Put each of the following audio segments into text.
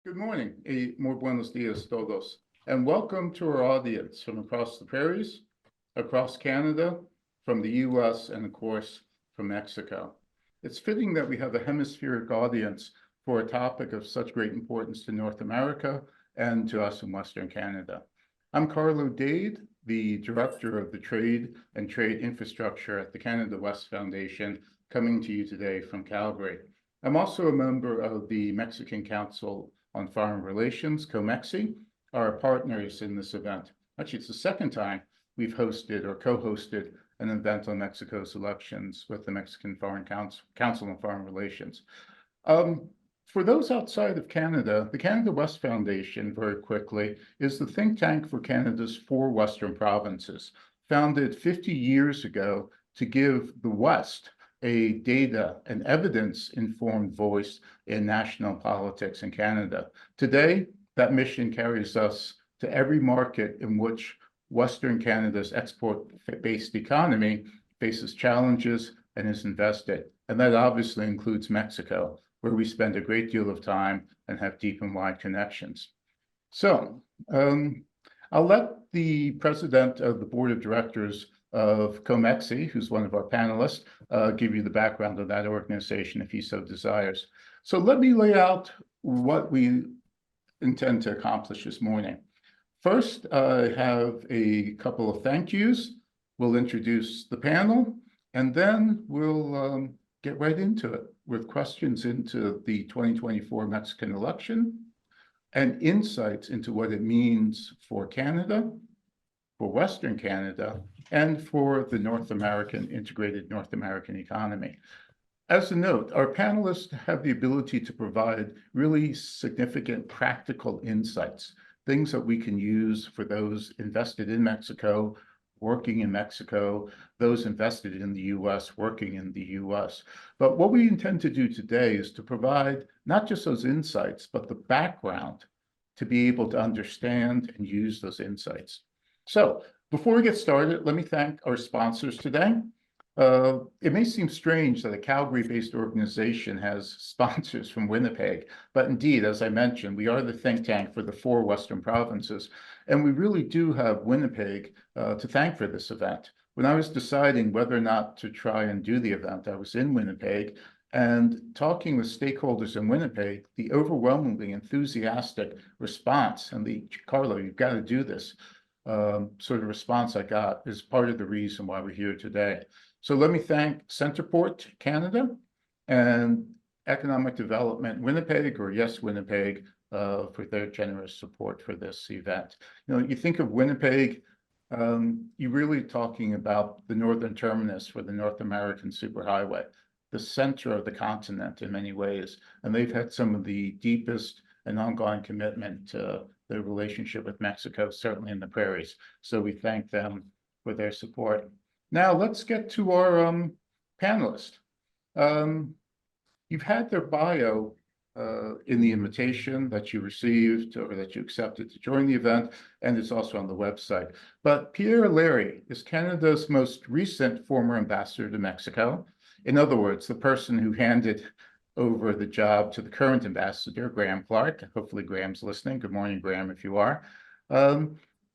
Good morning, muy buenos dias todos, and welcome to our audience from across the prairies, across Canada, from the US, and of course, from Mexico. It's fitting that we have a hemispheric audience for a topic of such great importance to North America and to us in Western Canada. I'm Carlo Dade, the Director of the Trade and Trade Infrastructure at the Canada West Foundation, coming to you today from Calgary. I'm also a member of the Mexican Council on Foreign Relations, COMEXI, our partners in this event. Actually, it's the second time we've hosted or co-hosted an event on Mexico's elections with the Mexican Foreign Council on Foreign Relations. For those outside of Canada, the Canada West Foundation, very quickly, is the think tank for Canada's 4 Western provinces, founded 50 years ago to give the West a data and evidence-informed voice in national politics in Canada. Today, that mission carries us to every market in which Western Canada's export-based economy faces challenges and is invested. And that obviously includes Mexico, where we spend a great deal of time and have deep and wide connections. So I'll let the president of the board of directors of COMEXI, who's one of our panelists, give you the background of that organization if he so desires. So let me lay out what we intend to accomplish this morning. First, I have a couple of thank yous. We'll introduce the panel, and then we'll get right into it with questions into the 2024 Mexican election and insights into what it means for Canada, for Western Canada, and for the integrated North American economy. As a note, our panelists have the ability to provide really significant practical insights, things that we can use for those invested in Mexico, working in Mexico, those invested in the US, working in the US. But what we intend to do today is to provide not just those insights, but the background to be able to understand and use those insights. So before we get started, let me thank our sponsors today. It may seem strange that a Calgary-based organization has sponsors from Winnipeg, but indeed, as I mentioned, we are the think tank for the 4 Western provinces, and we really do have Winnipeg to thank for this event. When I was deciding whether or not to try and do the event, I was in Winnipeg, and talking with stakeholders in Winnipeg, the overwhelmingly enthusiastic response and the, Carlo, you've got to do this, sort of response I got is part of the reason why we're here today. So let me thank Centerport Canada and Economic Development Winnipeg, or Yes Winnipeg, for their generous support for this event. You know, you think of Winnipeg, you're really talking about the northern terminus for the North American superhighway, the center of the continent in many ways, and they've had some of the deepest and ongoing commitment to the relationship with Mexico, certainly in the prairies. So we thank them for their support. Now let's get to our panelists. You've had their bio in the invitation that you received or that you accepted to join the event, and it's also on the website. But Pierre Larry is Canada's most recent former ambassador to Mexico. In other words, the person who handed over the job to the current ambassador, Graham Clark. Hopefully Graham's listening. Good morning, Graham, if you are.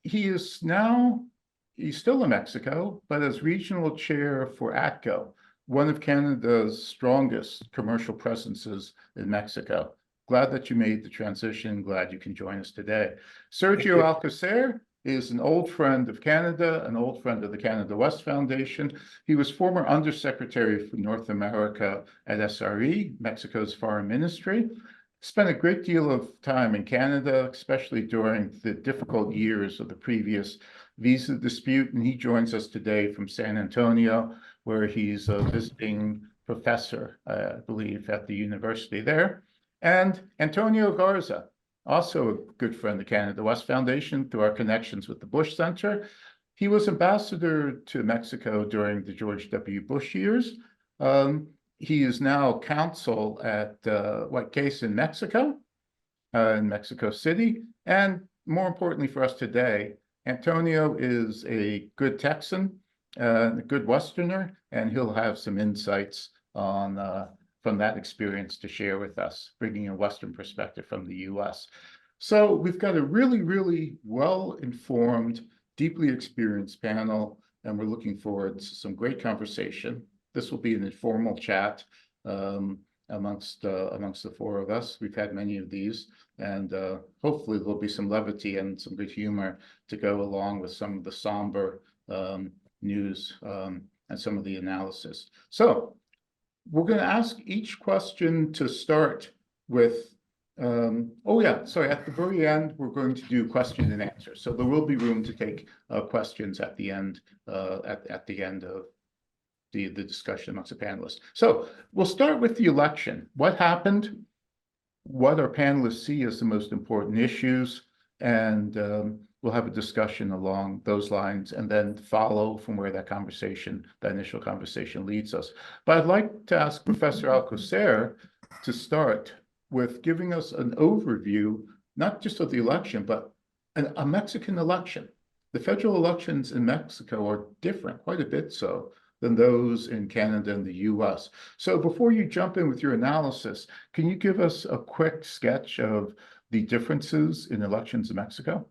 He's still in Mexico, but as regional chair for ATCO, one of Canada's strongest commercial presences in Mexico. Glad that you made the transition. Glad you can join us today. Sergio Alcocer is an old friend of Canada, an old friend of the Canada West Foundation. He was former Undersecretary for North America at SRE, Mexico's foreign ministry. Spent a great deal of time in Canada, especially during the difficult years of the previous visa dispute, and he joins us today from San Antonio, where he's a visiting professor, I believe, at the university there. And Antonio Garza, also a good friend of Canada West Foundation through our connections with the Bush Center. He was ambassador to Mexico during the George W. Bush years. He is now counsel at White Case in Mexico City. And more importantly for us today, Antonio is a good Texan, a good Westerner, and he'll have some insights on from that experience to share with us, bringing a Western perspective from the US. So we've got a really, really well-informed, deeply experienced panel, and we're looking forward to some great conversation. This will be an informal chat amongst the four of us. We've had many of these, and hopefully there'll be some levity and some good humor to go along with some of the somber news and some of the analysis. So we're going to ask each question to start with. Oh yeah, sorry, at the very end, we're going to do question and answer. So there will be room to take questions at the end, at the end of the discussion amongst the panelists. So we'll start with the election. What happened? What our panelists see as the most important issues, and we'll have a discussion along those lines and then follow from where that initial conversation leads us. But I'd like to ask Professor Alcocer to start with giving us an overview, not just of the election, but a Mexican election. The federal elections in Mexico are different, quite a bit so, than those in Canada and the US. So before you jump in with your analysis, can you give us a quick sketch of the differences in elections in Mexico?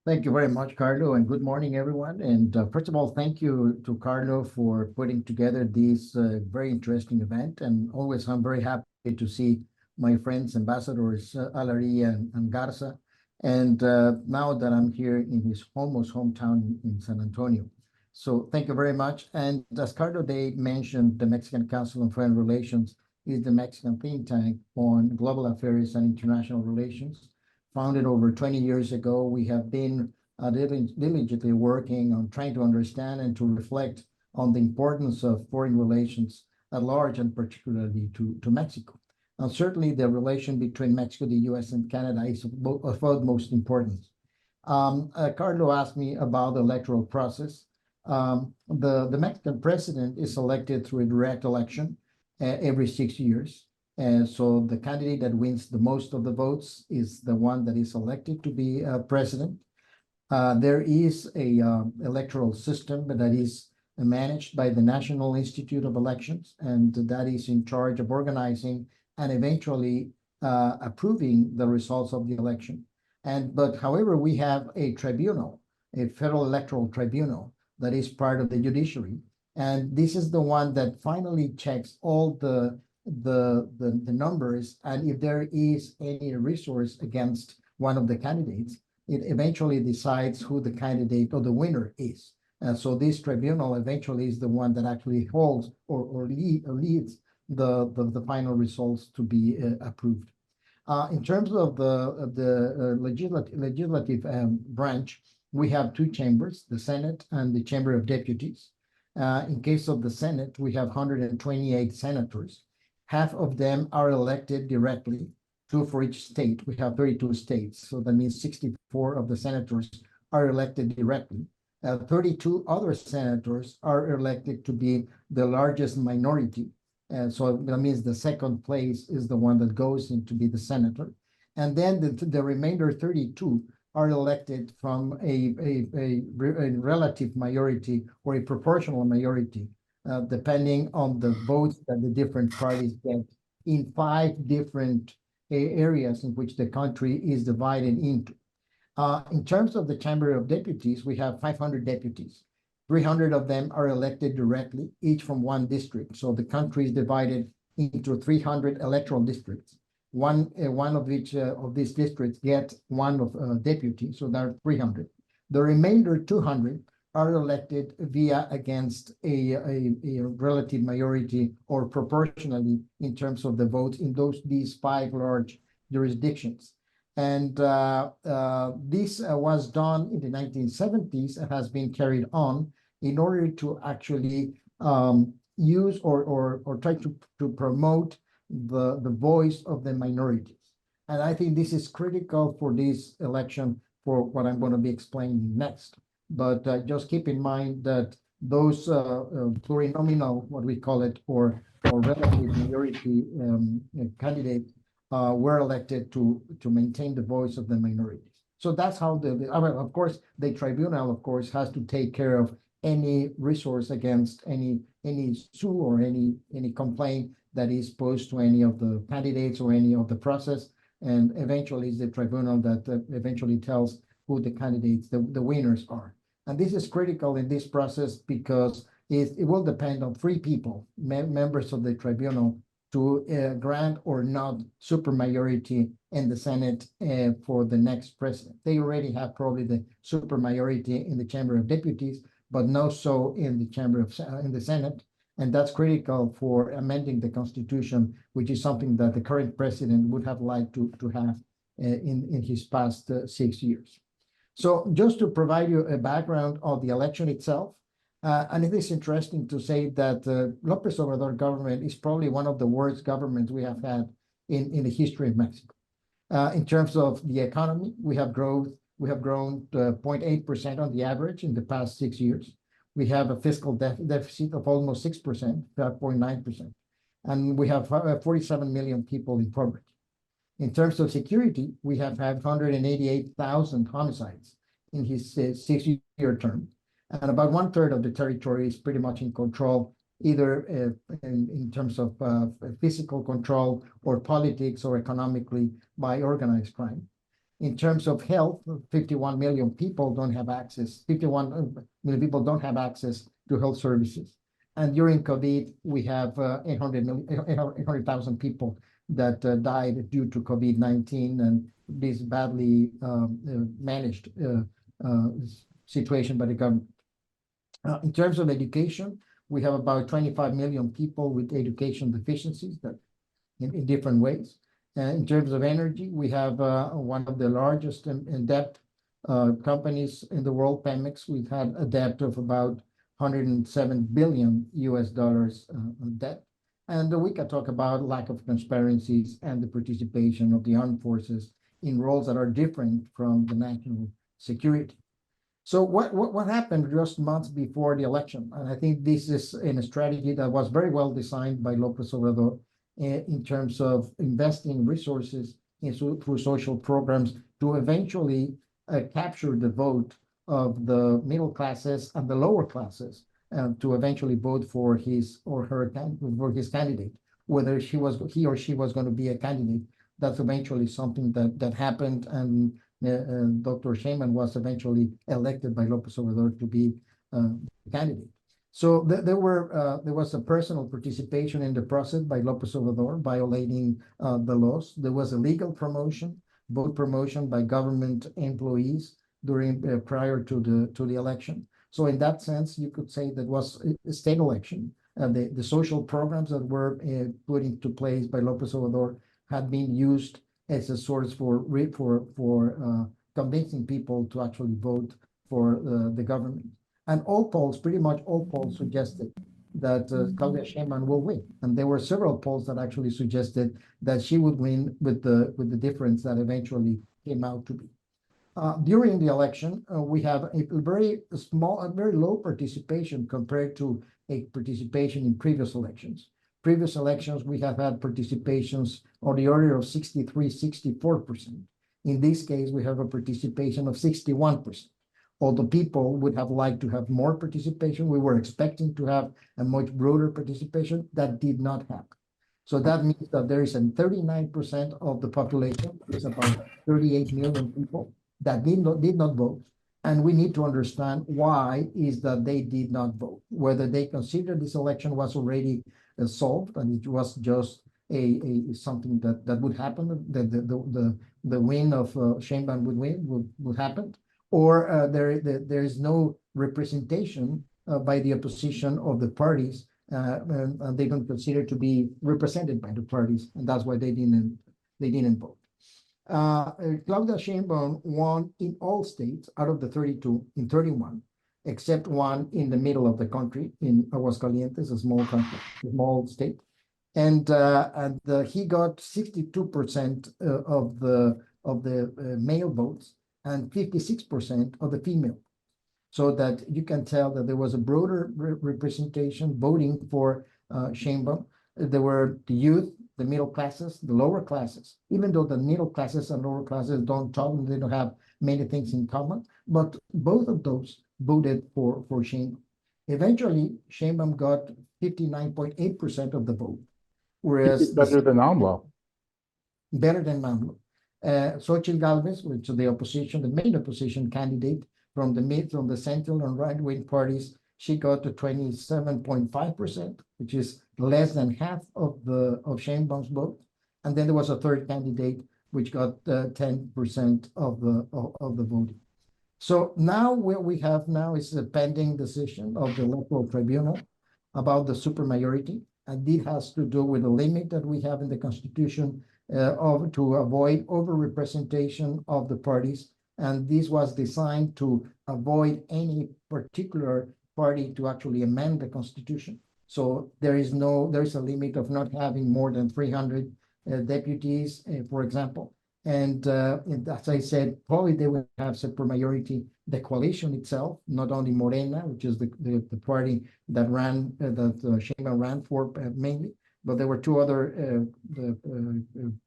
Thank you very much, Carlo, and good morning, everyone. And first of all, thank you to Carlo for putting together this very interesting event. And always, I'm very happy to see my friends, Ambassadors Alaria and Garza. And now that I'm here in his almost hometown in San Antonio. So thank you very much. And as Carlo Day mentioned, the Mexican Council on Foreign Relations is the Mexican think tank on global affairs and international relations. Founded over 20 years ago, we have been diligently working on trying to understand and to reflect on the importance of foreign relations at large, and particularly to Mexico. And certainly the relation between Mexico, the US, and Canada is of utmost importance. Carlo asked me about the electoral process. The Mexican president is elected through a direct election every 6 years. And so the candidate that wins the most of the votes is the one that is elected to be president. There is a electoral system that is managed by the National Institute of Elections, and that is in charge of organizing and eventually approving the results of the election. But however, we have a tribunal, a federal electoral tribunal, that is part of the judiciary. And this is the one that finally checks all the numbers. And if there is any resource against one of the candidates, it eventually decides who the candidate or the winner is. And so this tribunal eventually is the one that actually holds or leads the final results to be approved. In terms of the legislative branch, we have two chambers, the Senate and the Chamber of Deputies. In case of the Senate, we have 128 senators. Half of them are elected directly, 2 for each state. We have 32 states, so that means 64 of the senators are elected directly. 32 other senators are elected to be the largest minority. And so that means the second place is the one that goes in to be the senator. And then the remainder 32 are elected from a relative majority or a proportional majority, depending on the votes that the different parties get in 5 different areas in which the country is divided into. In terms of the Chamber of Deputies, we have 500 deputies. 300 of them are elected directly, each from one district. So the country is divided into 300 electoral districts. One of each of these districts get one of deputy, so there are 300. The remainder 200 are elected via against a relative majority or proportionally in terms of the votes in these 5 large jurisdictions. And this was done in the 1970s and has been carried on in order to actually use or try to promote the voice of the minorities. And I think this is critical for this election for what I'm going to be explaining next. But just keep in mind that those plurinominal, what we call it, or relative majority candidates were elected to maintain the voice of the minorities. So that's how of course, the tribunal, of course, has to take care of any resource against any any sue or any complaint that is posed to any of the candidates or any of the process. And eventually it's the tribunal that eventually tells who the candidates, the winners are. And this is critical in this process because it will depend on three people, members of the tribunal, to grant or not supermajority in the Senate for the next president. They already have probably the supermajority in the Chamber of Deputies, but not so in the in the Senate. And that's critical for amending the Constitution, which is something that the current president would have liked to have in his past 6 years. So just to provide you a background of the election itself, and it is interesting to say that López Obrador government is probably one of the worst governments we have had in the history of Mexico. In terms of the economy, we have grown 0.8% on the average in the past 6 years. We have a fiscal deficit of almost 6%, 5.9%, and we have 47 million people in poverty. In terms of security, we have had 188,000 homicides in his 6-year term. And about 1/3 of the territory is pretty much in control, either in terms of physical control or politics or economically by organized crime. In terms of health, 51 million people don't have access, 51 million people don't have access to health services. And during COVID, we have 800,000 people that died due to COVID-19 and this badly managed situation by the government. In terms of education, we have about 25 million people with education deficiencies that in different ways. In terms of energy, we have one of the largest in debt companies in the world, Pemex. We've had a debt of about $107 billion debt. And we can talk about lack of transparencies and the participation of the armed forces in roles that are different from the national security. So what happened just months before the election? And I think this is in a strategy that was very well designed by López Obrador in terms of investing resources through social programs to eventually capture the vote of the middle classes and the lower classes to eventually vote for his or her candidate, whether he or she was going to be a candidate. That's eventually something that happened, and Dr. Sheinbaum was eventually elected by López Obrador to be candidate. So there was a personal participation in the process by López Obrador, violating the laws. There was a legal promotion, vote promotion by government employees prior to the election. So in that sense, you could say that was a state election. The social programs that were put into place by López Obrador had been used as a source for convincing people to actually vote for the government. And all polls, pretty much all polls, suggested that Claudia Sheinbaum will win. And there were several polls that actually suggested that she would win with the difference that eventually came out to be. During the election, we have a very low participation compared to a participation in previous elections. Previous elections, we have had participations on the order of 63, 64%. In this case, we have a participation of 61%. Although people would have liked to have more participation, we were expecting to have a much broader participation. That did not happen. So that means that there is a 39% of the population, it's about 38 million people, that did not vote. And we need to understand why is that they did not vote, whether they consider this election was already solved and it was just something that would happen, that the win of Sheinbaum would happen, or there is no representation by the opposition of the parties, and they don't consider to be represented by the parties, and that's why they didn't vote. Claudia Sheinbaum won in all states out of the 32 in 31, except one in the middle of the country in Aguascalientes, a small country, a small state, and he got 62% of the male votes and 56% of the female, so that you can tell that there was a broader representation voting for Sheinbaum. There were the youth, the middle classes, the lower classes, even though the middle classes and lower classes don't talk, they don't have many things in common, but both of those voted for Sheinbaum. Eventually, Sheinbaum got 59.8% of the vote, whereas Better than AMLO. better than AMLO. Xochitl Galvez, which is the opposition, the main opposition candidate from the central and right-wing parties, she got to 27.5%, which is less than half of Sheinbaum's vote. And then there was a third candidate which got 10% of the voting. So now what we have now is a pending decision of the electoral tribunal about the supermajority, and it has to do with the limit that we have in the Constitution to avoid overrepresentation of the parties. And this was designed to avoid any particular party to actually amend the Constitution. So there is a limit of not having more than 300 deputies, for example. And as I said, probably they will have supermajority. The coalition itself, not only Morena, which is the party that Sheinbaum ran for mainly, but there were two other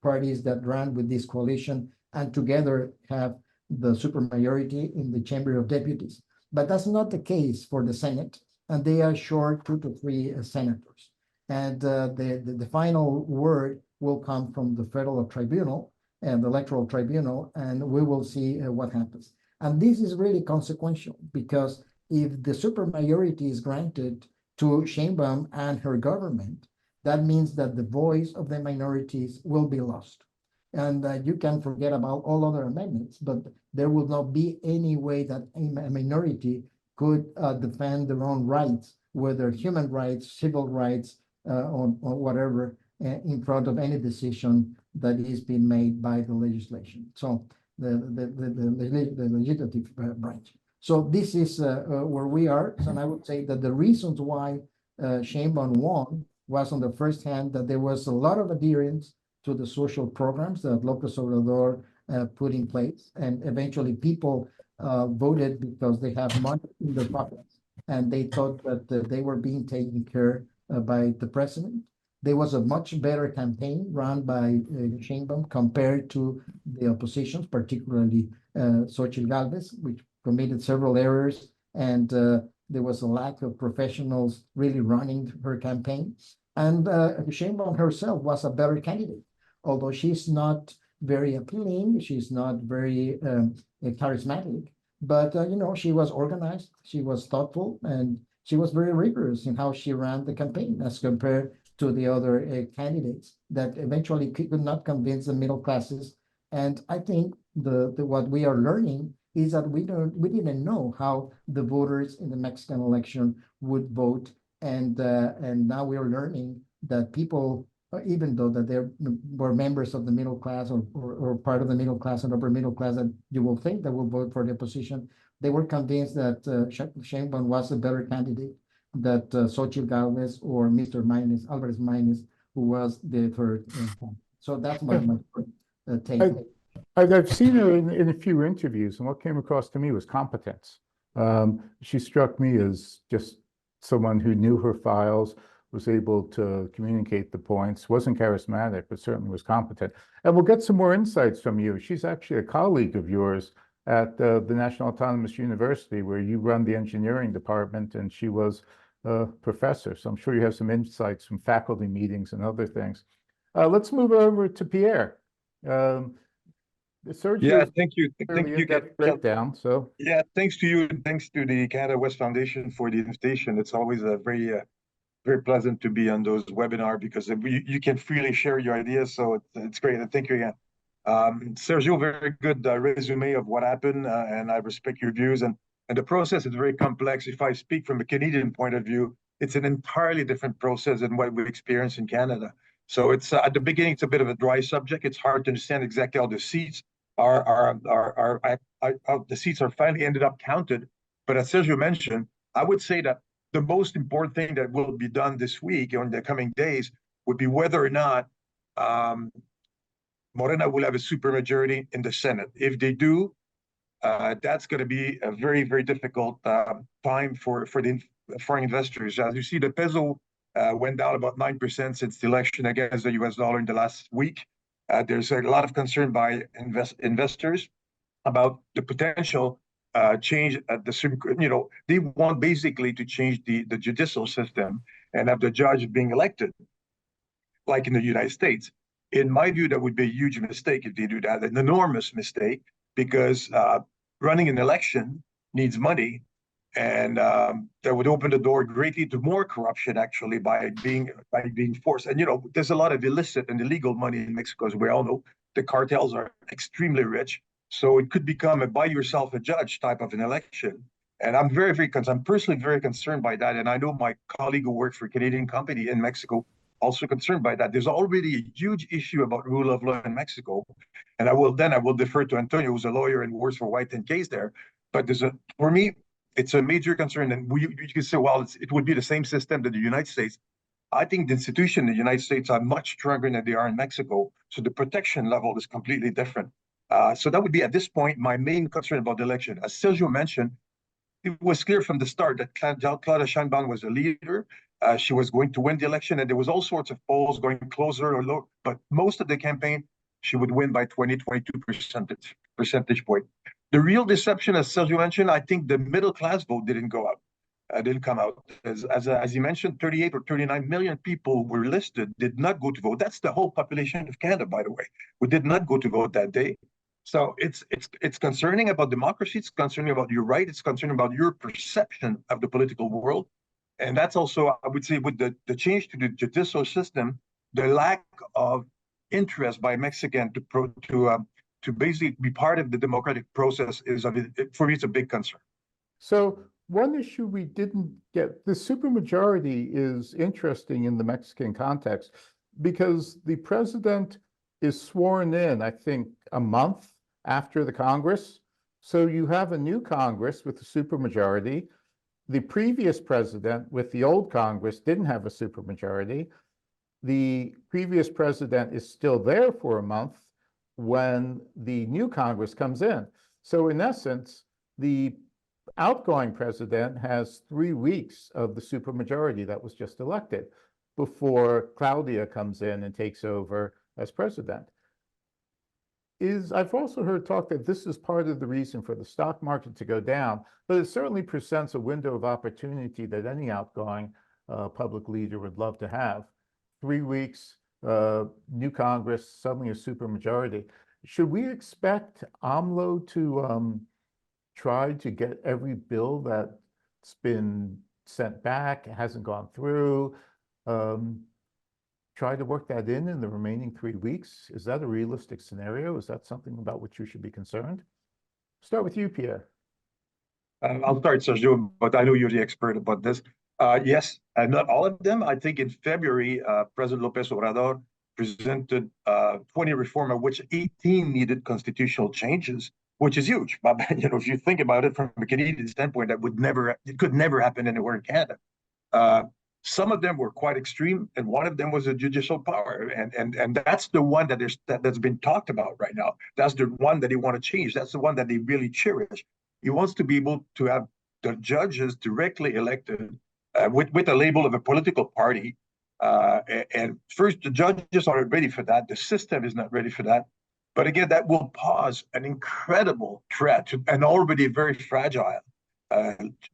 parties that ran with this coalition and together have the supermajority in the Chamber of Deputies. But that's not the case for the Senate, and they are short 2 to 3 senators. And the final word will come from the federal tribunal and the electoral tribunal, and we will see what happens. And this is really consequential because if the supermajority is granted to Sheinbaum and her government, that means that the voice of the minorities will be lost. And you can forget about all other amendments, but there will not be any way that a minority could defend their own rights, whether human rights, civil rights, or whatever, in front of any decision that is being made by the legislation. So the legislative branch. So this is where we are. And I would say that the reasons why Sheinbaum won was on the first hand that there was a lot of adherence to the social programs that López Obrador put in place. And eventually people voted because they have money in their pockets and they thought that they were being taken care by the president. There was a much better campaign run by Sheinbaum compared to the opposition, particularly Xochitl Galvez, which committed several errors, and there was a lack of professionals really running her campaign. And Sheinbaum herself was a better candidate, although she's not very appealing, she's not very charismatic, but she was organized, she was thoughtful, and she was very rigorous in how she ran the campaign as compared to the other candidates that eventually could not convince the middle classes. And I think what we are learning is that we didn't know how the voters in the Mexican election would vote, and now we are learning that people, even though that they were members of the middle class or part of the middle class and upper middle class that you will think that will vote for the opposition, they were convinced that Sheinbaum was a better candidate that Xochitl Galvez or Mr. Alvarez Maínez, who was the third. So that's my take. I've seen her in a few interviews, and what came across to me was competence. She struck me as just someone who knew her files, was able to communicate the points, wasn't charismatic, but certainly was competent. And we'll get some more insights from you. She's actually a colleague of yours at the National Autonomous University, where you run the engineering department, and she was a professor. So I'm sure you have some insights from faculty meetings and other things. Let's move over to Pierre. Sergio, yeah, thank you. Thank you. Breakdown. So yeah, thanks to you, and thanks to the Canada West Foundation for the invitation. It's always a very pleasant to be on those webinars because you can freely share your ideas. So it's great. And thank you again. Sergio, very good resume of what happened, and I respect your views. And the process is very complex. If I speak from a Canadian point of view, it's an entirely different process than what we experience in Canada. So it's at the beginning, it's a bit of a dry subject. It's hard to understand exactly how the seats the seats are finally ended up counted. But as Sergio mentioned, I would say that the most important thing that will be done this week or in the coming days would be whether or not Morena will have a supermajority in the Senate. If they do, that's going to be a very, very difficult time for the foreign investors. As you see, the peso went down about 9% since the election against the US dollar in the last week. There's a lot of concern by investors about the potential change at the they want basically to change the judicial system and have the judge being elected, like in the United States. In my view, that would be a huge mistake if they do that, an enormous mistake, because running an election needs money, and that would open the door greatly to more corruption, actually, by being forced. And there's a lot of illicit and illegal money in Mexico, as we all know. The cartels are extremely rich, so it could become a buy yourself a judge type of an election. And I'm very, very concerned. I'm personally very concerned by that. And I know my colleague who works for a Canadian company in Mexico also concerned by that. There's already a huge issue about rule of law in Mexico. And I will defer to Antonio, who's a lawyer and works for White and Case there. But for me, it's a major concern. And you can say, well, it would be the same system that the United States. I think the institutions in the United States are much stronger than they are in Mexico. So the protection level is completely different. So that would be, at this point, my main concern about the election. As Sergio mentioned, it was clear from the start that Claudia Sheinbaum was a leader. She was going to win the election, and there was all sorts of polls going closer or lower. But most of the campaign, she would win by 22 percentage point. The real deception, as Sergio mentioned, I think the middle class vote didn't come out. As he mentioned, 38 or 39 million people were listed, did not go to vote. That's the whole population of Canada, by the way, who did not go to vote that day. So it's concerning about democracy. It's concerning about your right. It's concerning about your perception of the political world. And that's also, I would say, with the change to the judicial system, the lack of interest by Mexican to basically be part of the democratic process for me, it's a big concern. So one issue we didn't get, the supermajority is interesting in the Mexican context because the president is sworn in, I think, a month after the Congress. So you have a new Congress with a supermajority. The previous president with the old Congress didn't have a supermajority. The previous president is still there for a month when the new Congress comes in. So in essence, the outgoing president has 3 weeks of the supermajority that was just elected before Claudia comes in and takes over as president. I've also heard talk that this is part of the reason for the stock market to go down, but it certainly presents a window of opportunity that any outgoing public leader would love to have. 3 weeks, new Congress, suddenly a supermajority. Should we expect AMLO to try to get every bill that's been sent back, hasn't gone through, try to work that in the remaining 3 weeks? Is that a realistic scenario? Is that something about which you should be concerned? Start with you, Pierre. I'll start, Sergio, but I know you're the expert about this. Yes, and not all of them. I think in February, President Lopez Obrador presented 20 reform, of which 18 needed constitutional changes, which is huge. But if you think about it from a Canadian standpoint, it could never happen anywhere in Canada. Some of them were quite extreme, and one of them was a judicial power, and that's the one that's been talked about right now. That's the one that they want to change. That's the one that they really cherish. He wants to be able to have the judges directly elected with a label of a political party. And first, the judges aren't ready for that. The system is not ready for that. But again, that will pose an incredible threat to an already very fragile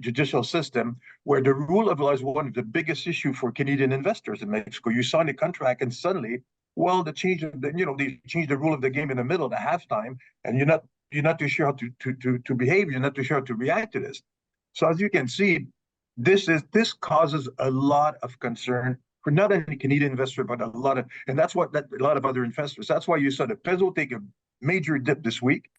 judicial system, where the rule of law is one of the biggest issues for Canadian investors in Mexico. You sign a contract, and suddenly, well, they change the rule of the game in the middle, the halftime, and you're not too sure how to behave. You're not too sure how to react to this. So as you can see, this causes a lot of concern for not only Canadian investors, but a lot of other investors. That's why you saw the peso take a major dip this week,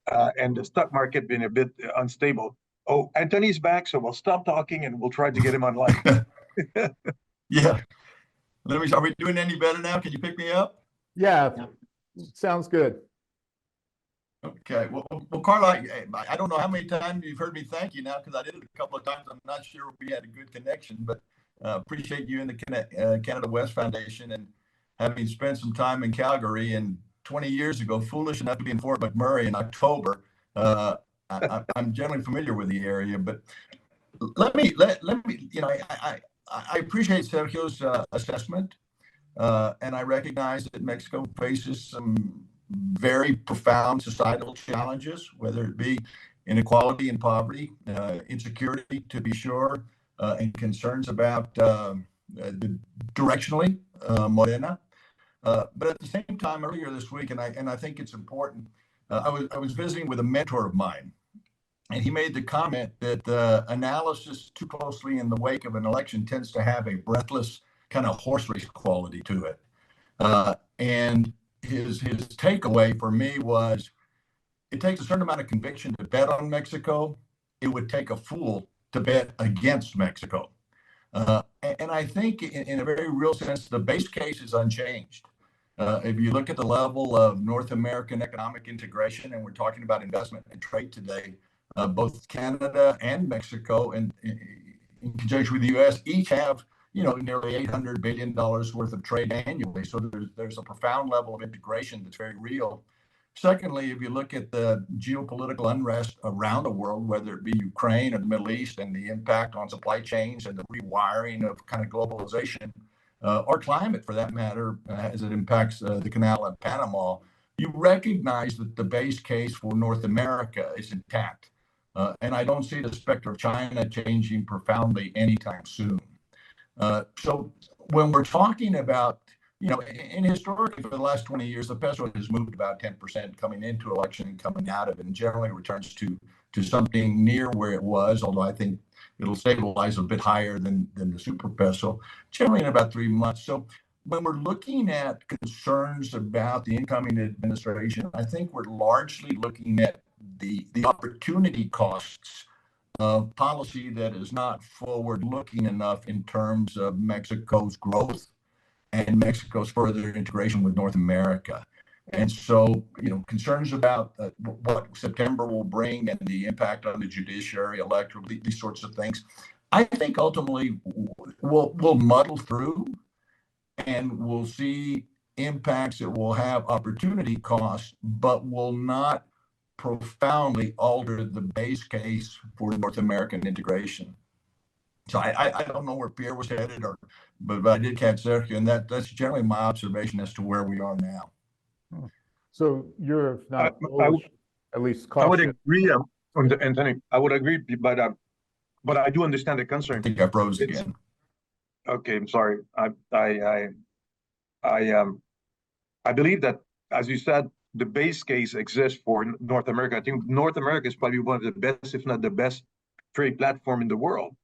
and the stock market being a bit unstable. Oh, Anthony's back, so we'll stop talking and we'll try to get him online. Yeah. Are we doing any better now? Can you pick me up? Yeah. Sounds good. Okay. Well, Carla, I don't know how many times you've heard me thank you now, because I did it a couple of times. I'm not sure if we had a good connection, but appreciate you and the Canada West Foundation, and having spent some time in Calgary, and 20 years ago, foolish enough to be in Fort McMurray in October. I'm generally familiar with the area, but let me, I appreciate Sergio's assessment, and I recognize that Mexico faces some very profound societal challenges, whether it be inequality and poverty, insecurity to be sure, and concerns about directionally Morena. But at the same time, earlier this week, and I think it's important, I was visiting with a mentor of mine, and he made the comment that analysis too closely in the wake of an election tends to have a breathless kind of horse race quality to it. And his takeaway for me was, it takes a certain amount of conviction to bet on Mexico. It would take a fool to bet against Mexico. And I think in a very real sense, the base case is unchanged. If you look at the level of North American economic integration, and we're talking about investment and trade today, both Canada and Mexico, and in conjunction with the U.S., each have nearly $800 billion worth of trade annually. So there's a profound level of integration that's very real. Secondly, if you look at the geopolitical unrest around the world, whether it be Ukraine or the Middle East, and the impact on supply chains and the rewiring of kind of globalization, or climate for that matter, as it impacts the Canal of Panama, you recognize that the base case for North America is intact. And I don't see the specter of China changing profoundly anytime soon. So when we're talking about, and historically for the last 20 years, the peso has moved about 10% coming into election and coming out of it, and generally returns to something near where it was, although I think it'll stabilize a bit higher than the super peso, generally in about 3 months. So when we're looking at concerns about the incoming administration, I think we're largely looking at the opportunity costs of policy that is not forward-looking enough in terms of Mexico's growth and Mexico's further integration with North America. And so, concerns about what September will bring and the impact on the judiciary, electoral, these sorts of things, I think ultimately we'll muddle through, and we'll see impacts that will have opportunity costs, but will not profoundly alter the base case for North American integration. So I don't know where Pierre was headed, but I did catch Sergio, and that's generally my observation as to where we are now. So you're not bullish, at least I would cautious. agree, Anthony. I would agree, but I do understand the concern. I think I froze again. Okay, I'm sorry. I believe that, as you said, the base case exists for North America. I think North America is probably one of the best, if not the best, trade platform in the world.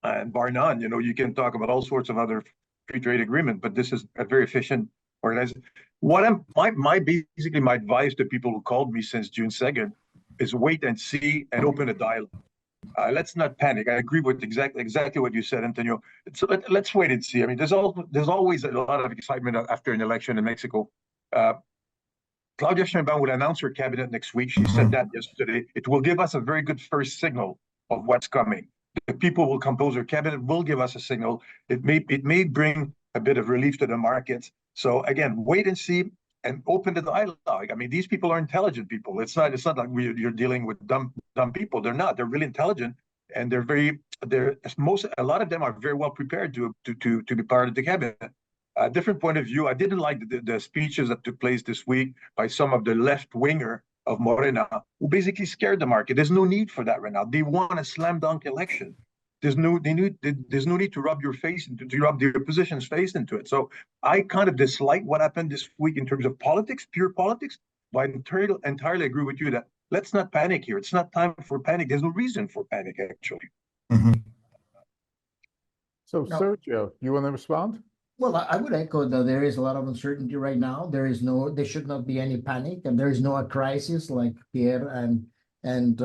And bar none, you can talk about all sorts of other free trade agreement, but this is a very efficient organization. Basically my advice to people who called me since June 2nd is wait and see and open a dialogue. Let's not panic. I agree with exactly what you said, Antonio. So let's wait and see. I mean, there's always a lot of excitement after an election in Mexico. Claudia Sheinbaum will announce her cabinet next week. She said that yesterday. It will give us a very good first signal of what's coming. The people will compose her cabinet, will give us a signal. It may bring a bit of relief to the markets. So again, wait and see and open the dialogue. I mean, these people are intelligent people. It's not like you're dealing with dumb people. They're not. They're really intelligent, and a lot of them are very well prepared to be part of the cabinet. A different point of view. I didn't like the speeches that took place this week by some of the left winger of Morena, who basically scared the market. There's no need for that right now. They want a slam dunk election. There's no need to rub the opposition's face into it. So I kind of dislike what happened this week in terms of politics, pure politics. But I entirely agree with you that let's not panic here. It's not time for panic. There's no reason for panic, actually. So Sergio, you want to respond? Well, I would echo that there is a lot of uncertainty right now. There should not be any panic, and there is no a crisis like Pierre and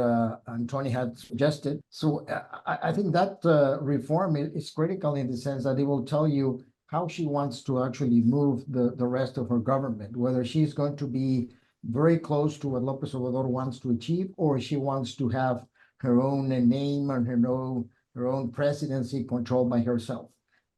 Tony had suggested. So I think that reform is critical in the sense that it will tell you how she wants to actually move the rest of her government, whether she's going to be very close to what López Obrador wants to achieve, or she wants to have her own name and her own presidency controlled by herself.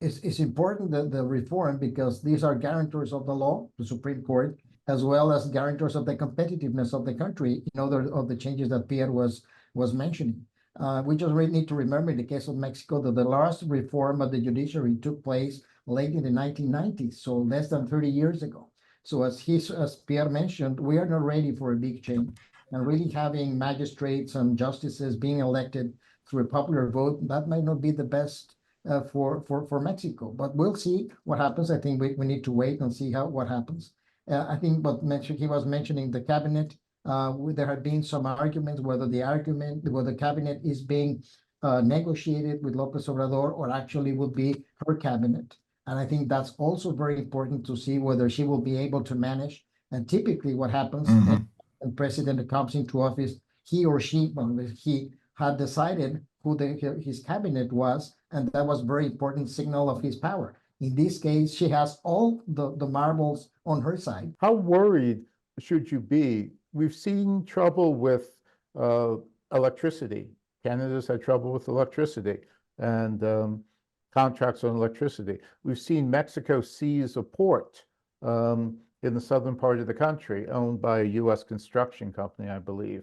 It's important that the reform, because these are guarantors of the law, the Supreme Court, as well as guarantors of the competitiveness of the country, in order of the changes that Pierre was mentioning. We just really need to remember in the case of Mexico that the last reform of the judiciary took place late in the 1990s, so less than 30 years ago. So as Pierre mentioned, we are not ready for a big change. And really having magistrates and justices being elected through a popular vote, that might not be the best for Mexico. But we'll see what happens. I think we need to wait and see what happens. I think he was mentioning the cabinet. There have been some arguments whether the cabinet is being negotiated with López Obrador or actually would be her cabinet. And I think that's also very important to see whether she will be able to manage. And typically what happens, a president that comes into office, he or she had decided who his cabinet was, and that was very important signal of his power. In this case, she has all the marbles on her side. How worried should you be? We've seen trouble with electricity. Canada's had trouble with electricity and contracts on electricity. We've seen Mexico seize a port in the southern part of the country, owned by a U.S. construction company, I believe.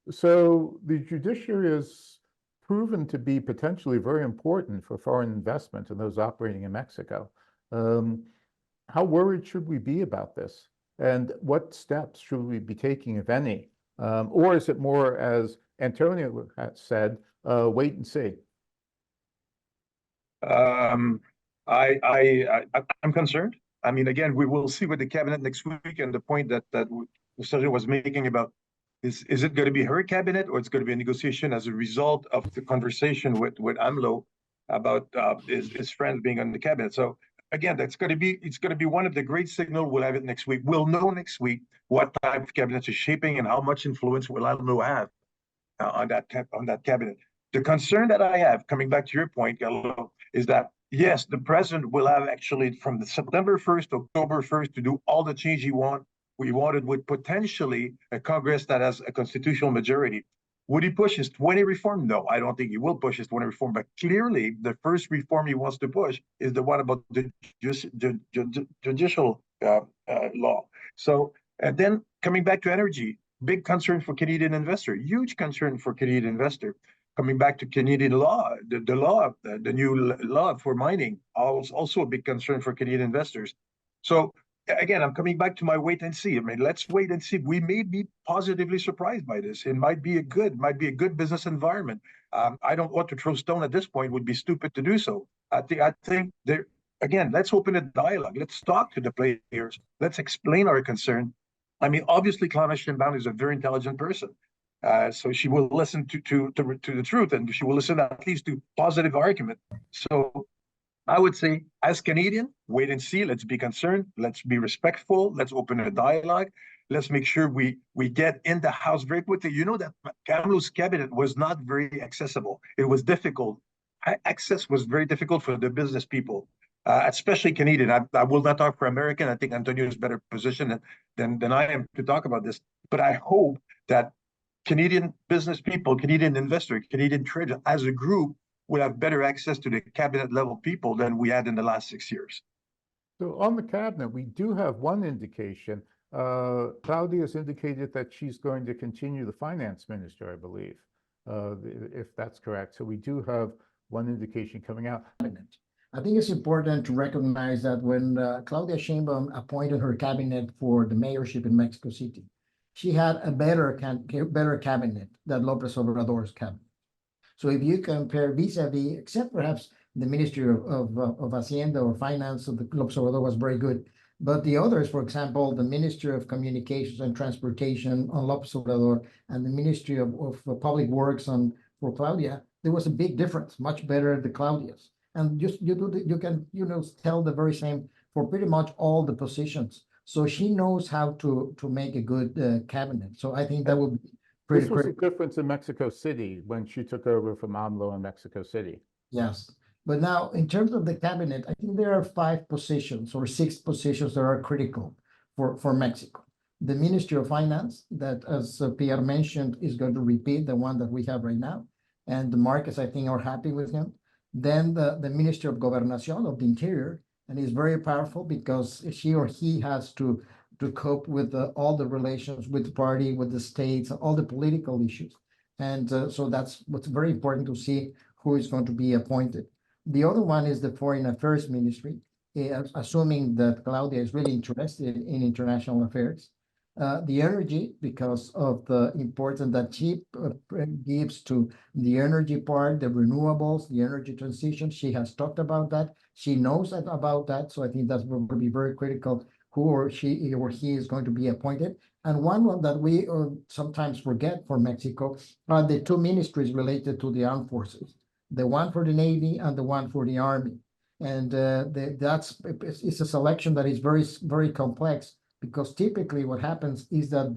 So the judiciary is proven to be potentially very important for foreign investment and those operating in Mexico. How worried should we be about this? And what steps should we be taking, if any? Or is it more, as Antonio said, wait and see? I'm concerned. I mean, again, we will see with the cabinet next week, and the point that Sergio was making about is it going to be her cabinet or it's going to be a negotiation as a result of the conversation with AMLO about his friends being on the cabinet. So again, it's going to be one of the great signals. We'll have it next week. We'll know next week what type of cabinet is shaping and how much influence will AMLO have on that cabinet. The concern that I have, coming back to your point, Gallo, is that yes, the president will have actually from the September 1st to October 1st to do all the change he wanted with potentially a Congress that has a constitutional majority. Would he push his 20 reform? No, I don't think he will push his 20 reform. But clearly, the first reform he wants to push is the one about the judicial law. So, and then coming back to energy, big concern for Canadian investor, huge concern for Canadian investor. Coming back to Canadian law, the new law for mining, also a big concern for Canadian investors. So again, I'm coming back to my wait and see. I mean, let's wait and see. We may be positively surprised by this. It might be a good business environment. I don't want to throw stone at this point. It would be stupid to do so. I think there again. Let's open a dialogue. Let's talk to the players. Let's explain our concern. I mean, obviously, Claudia Sheinbaum is a very intelligent person. So she will listen to the truth, and she will listen at least to positive argument. So I would say, as Canadian, wait and see. Let's be concerned. Let's be respectful. Let's open a dialogue. Let's make sure we get in the House very quickly. You know that AMLO's cabinet was not very accessible. It was difficult. Access was very difficult for the business people, especially Canadian. I will not talk for American. I think Antonio is better positioned than I am to talk about this. But I hope that Canadian business people, Canadian investors, Canadian traders, as a group, will have better access to the cabinet level people than we had in the last 6 years. So on the cabinet, we do have one indication. Claudia has indicated that she's going to continue the finance minister, I believe, if that's correct. So we do have one indication coming out. I think it's important to recognize that when Claudia Sheinbaum appointed her cabinet for the mayorship in Mexico City, she had a better cabinet than López Obrador's cabinet. So if you compare vis-a-vis, except perhaps the Ministry of Hacienda or Finance of the López Obrador was very good, but the others, for example, the Ministry of Communications and Transportation on López Obrador and the Ministry of Public Works for Claudia, there was a big difference, much better the Claudia's. And you can tell the very same for pretty much all the positions. So she knows how to make a good cabinet. So I think that would be pretty. This was the difference in Mexico City when she took over from AMLO in Mexico City. Yes. But now, in terms of the cabinet, I think there are 5 positions or 6 positions that are critical for Mexico. The Ministry of Finance, that, as Pierre mentioned, is going to repeat the one that we have right now. And the markets, I think, are happy with him. Then the Ministry of Gobernación, of the Interior, and is very powerful because she or he has to cope with all the relations with the party, with the states, all the political issues. And so that's what's very important to see who is going to be appointed. The other one is the Foreign Affairs Ministry. assuming that Claudia is really interested in international affairs. The energy, because of the importance that she gives to the energy part, the renewables, the energy transition. She has talked about that. She knows about that. So I think that's going to be very critical who or she or he is going to be appointed. And one that we sometimes forget for Mexico are the two ministries related to the armed forces, the one for the Navy and the one for the Army. And it's a selection that is very, very complex, because typically what happens is that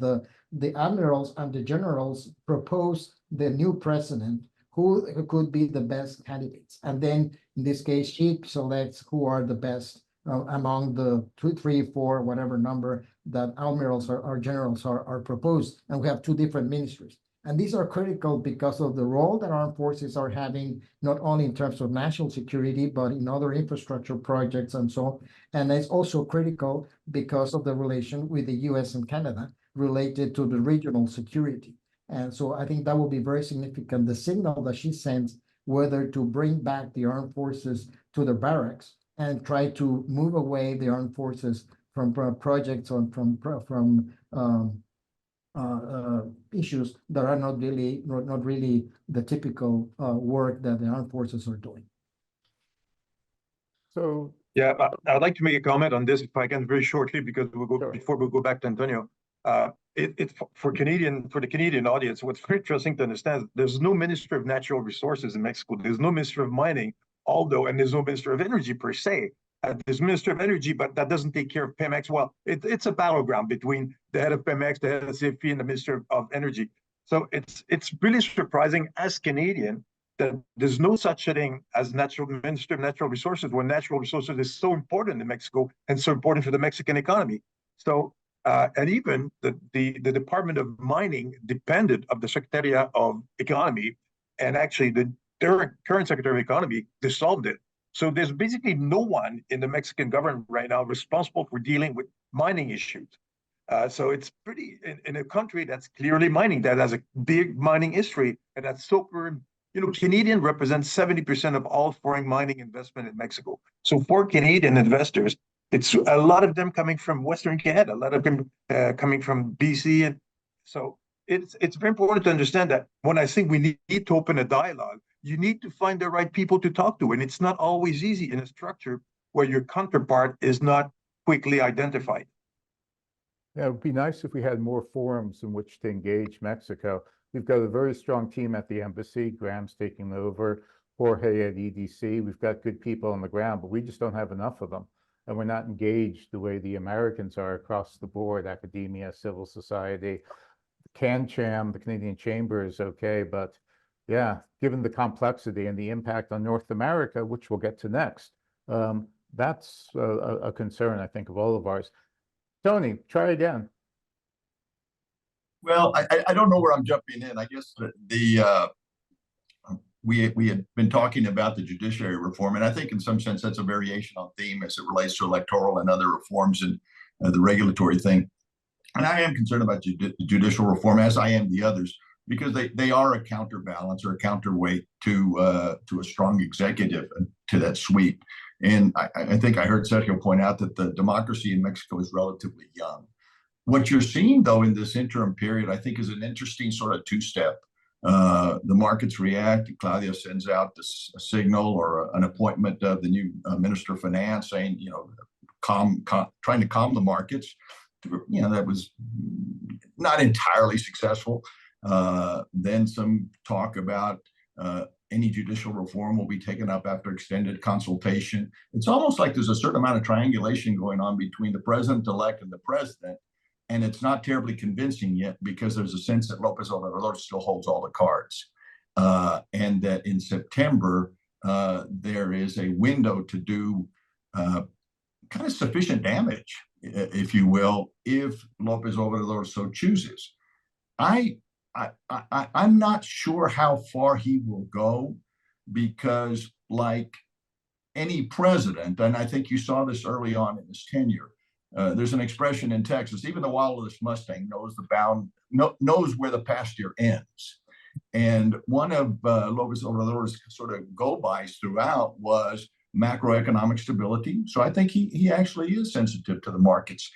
the admirals and the generals propose the new president who could be the best candidates. And then in this case, she selects who are the best among the 2, 3, 4, whatever number that admirals or generals are proposed. And we have two different ministries. And these are critical because of the role that armed forces are having, not only in terms of national security, but in other infrastructure projects and so on. And it's also critical because of the relation with the US and Canada related to the regional security. And so I think that will be very significant, the signal that she sends, whether to bring back the armed forces to the barracks and try to move away the armed forces from projects or from issues that are not really the typical work that the armed forces are doing. So, Yeah, I'd like to make a comment on this, if I can, very shortly, because Sure. before we go back to Antonio. For the Canadian audience, what's very interesting to understand, there's no Minister of Natural Resources in Mexico. There's no Minister of Mining, and there's no Minister of Energy per se. There's Minister of Energy, but that doesn't take care of Pemex. Well, it's a battleground between the head of Pemex, the head of CFE, and the Minister of Energy. So it's really surprising as Canadian that there's no such thing as Minister of Natural Resources, when natural resources is so important in Mexico and so important for the Mexican economy. So, and even the Department of Mining depended of the Secretariat of Economy, and actually the current Secretary of Economy dissolved it. So there's basically no one in the Mexican government right now responsible for dealing with mining issues. So it's pretty, in a country that's clearly mining, that has a big mining history, and that's super. Canadian represents 70% of all foreign mining investment in Mexico. So for Canadian investors, it's a lot of them coming from Western Canada, a lot of them coming from BC. And so it's very important to understand that when I think we need to open a dialogue, you need to find the right people to talk to. And it's not always easy in a structure where your counterpart is not quickly identified. yeah, it would be nice if we had more forums in which to engage Mexico. We've got a very strong team at the embassy. Graham's taking over. Jorge at EDC. We've got good people on the ground, but we just don't have enough of them. And we're not engaged the way the Americans are across the board, academia, civil society. CanCham, the Canadian Chamber, is okay, but yeah, given the complexity and the impact on North America, which we'll get to next, that's a concern, I think, of all of ours. Tony, try again. Well, I don't know where I'm jumping in. I guess we had been talking about the judiciary reform, and I think in some sense that's a variation on theme as it relates to electoral and other reforms and the regulatory thing. And I am concerned about judicial reform, as I am the others, because they are a counterbalance or a counterweight to a strong executive, to that sweep. And I think I heard Sergio point out that the democracy in Mexico is relatively young. What you're seeing, though, in this interim period, I think, is an interesting sort of two-step. The markets react. Claudia sends out a signal or an appointment of the new Minister of Finance, saying, trying to calm the markets. That was not entirely successful. Then some talk about any judicial reform will be taken up after extended consultation. It's almost like there's a certain amount of triangulation going on between the president-elect and the president. And it's not terribly convincing yet, because there's a sense that López Obrador still holds all the cards. And that in September, there is a window to do kind of sufficient damage, if you will, if López Obrador so chooses. I'm not sure how far he will go, because like any president, and I think you saw this early on in his tenure, there's an expression in Texas: even the wildest Mustang knows where the pasture ends. And one of López Obrador's sort of go-bys throughout was macroeconomic stability. So I think he actually is sensitive to the markets,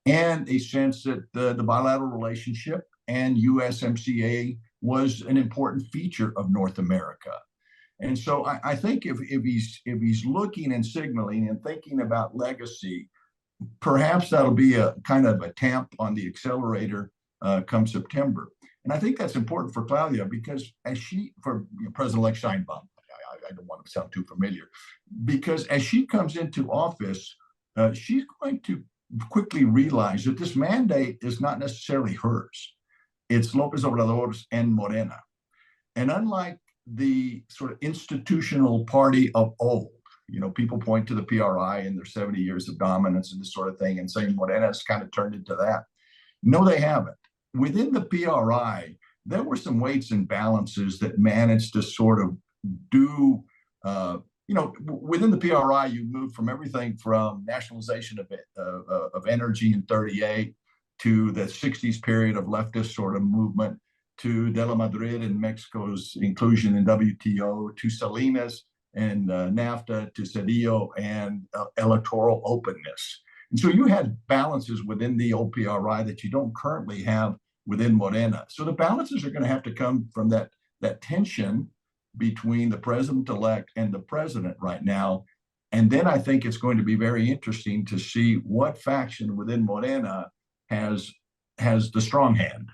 and a sense that the bilateral relationship and USMCA was an important feature of North America. And so I think if he's looking and signaling and thinking about legacy, perhaps that'll be a kind of a tamp on the accelerator come September. And I think that's important for Claudia, because for President-elect Sheinbaum, I don't want to sound too familiar, because as she comes into office, she's going to quickly realize that this mandate is not necessarily hers. It's López Obrador's and Morena. And unlike the sort of institutional party of old, people point to the PRI and their 70 years of dominance and this sort of thing and saying Morena's kind of turned into that. No, they haven't. Within the PRI, there were some weights and balances that managed to sort of do, within the PRI, you moved from everything from nationalization of energy in 38 to the 60s period of leftist sort of movement, to De La Madrid and Mexico's inclusion in WTO, to Salinas and NAFTA, to Cedillo and electoral openness. And so you had balances within the OPRI that you don't currently have within Morena. So the balances are going to have to come from that tension between the president-elect and the president right now. And then I think it's going to be very interesting to see what faction within Morena has the strong hand.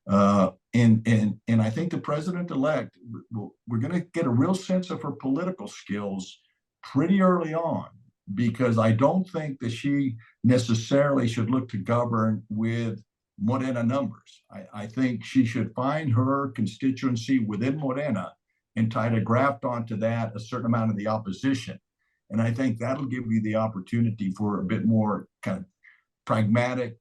And I think the president-elect, we're going to get a real sense of her political skills pretty early on, because I don't think that she necessarily should look to govern with Morena numbers. I think she should find her constituency within Morena and try to graft onto that a certain amount of the opposition. And I think that'll give you the opportunity for a bit more kind of pragmatic,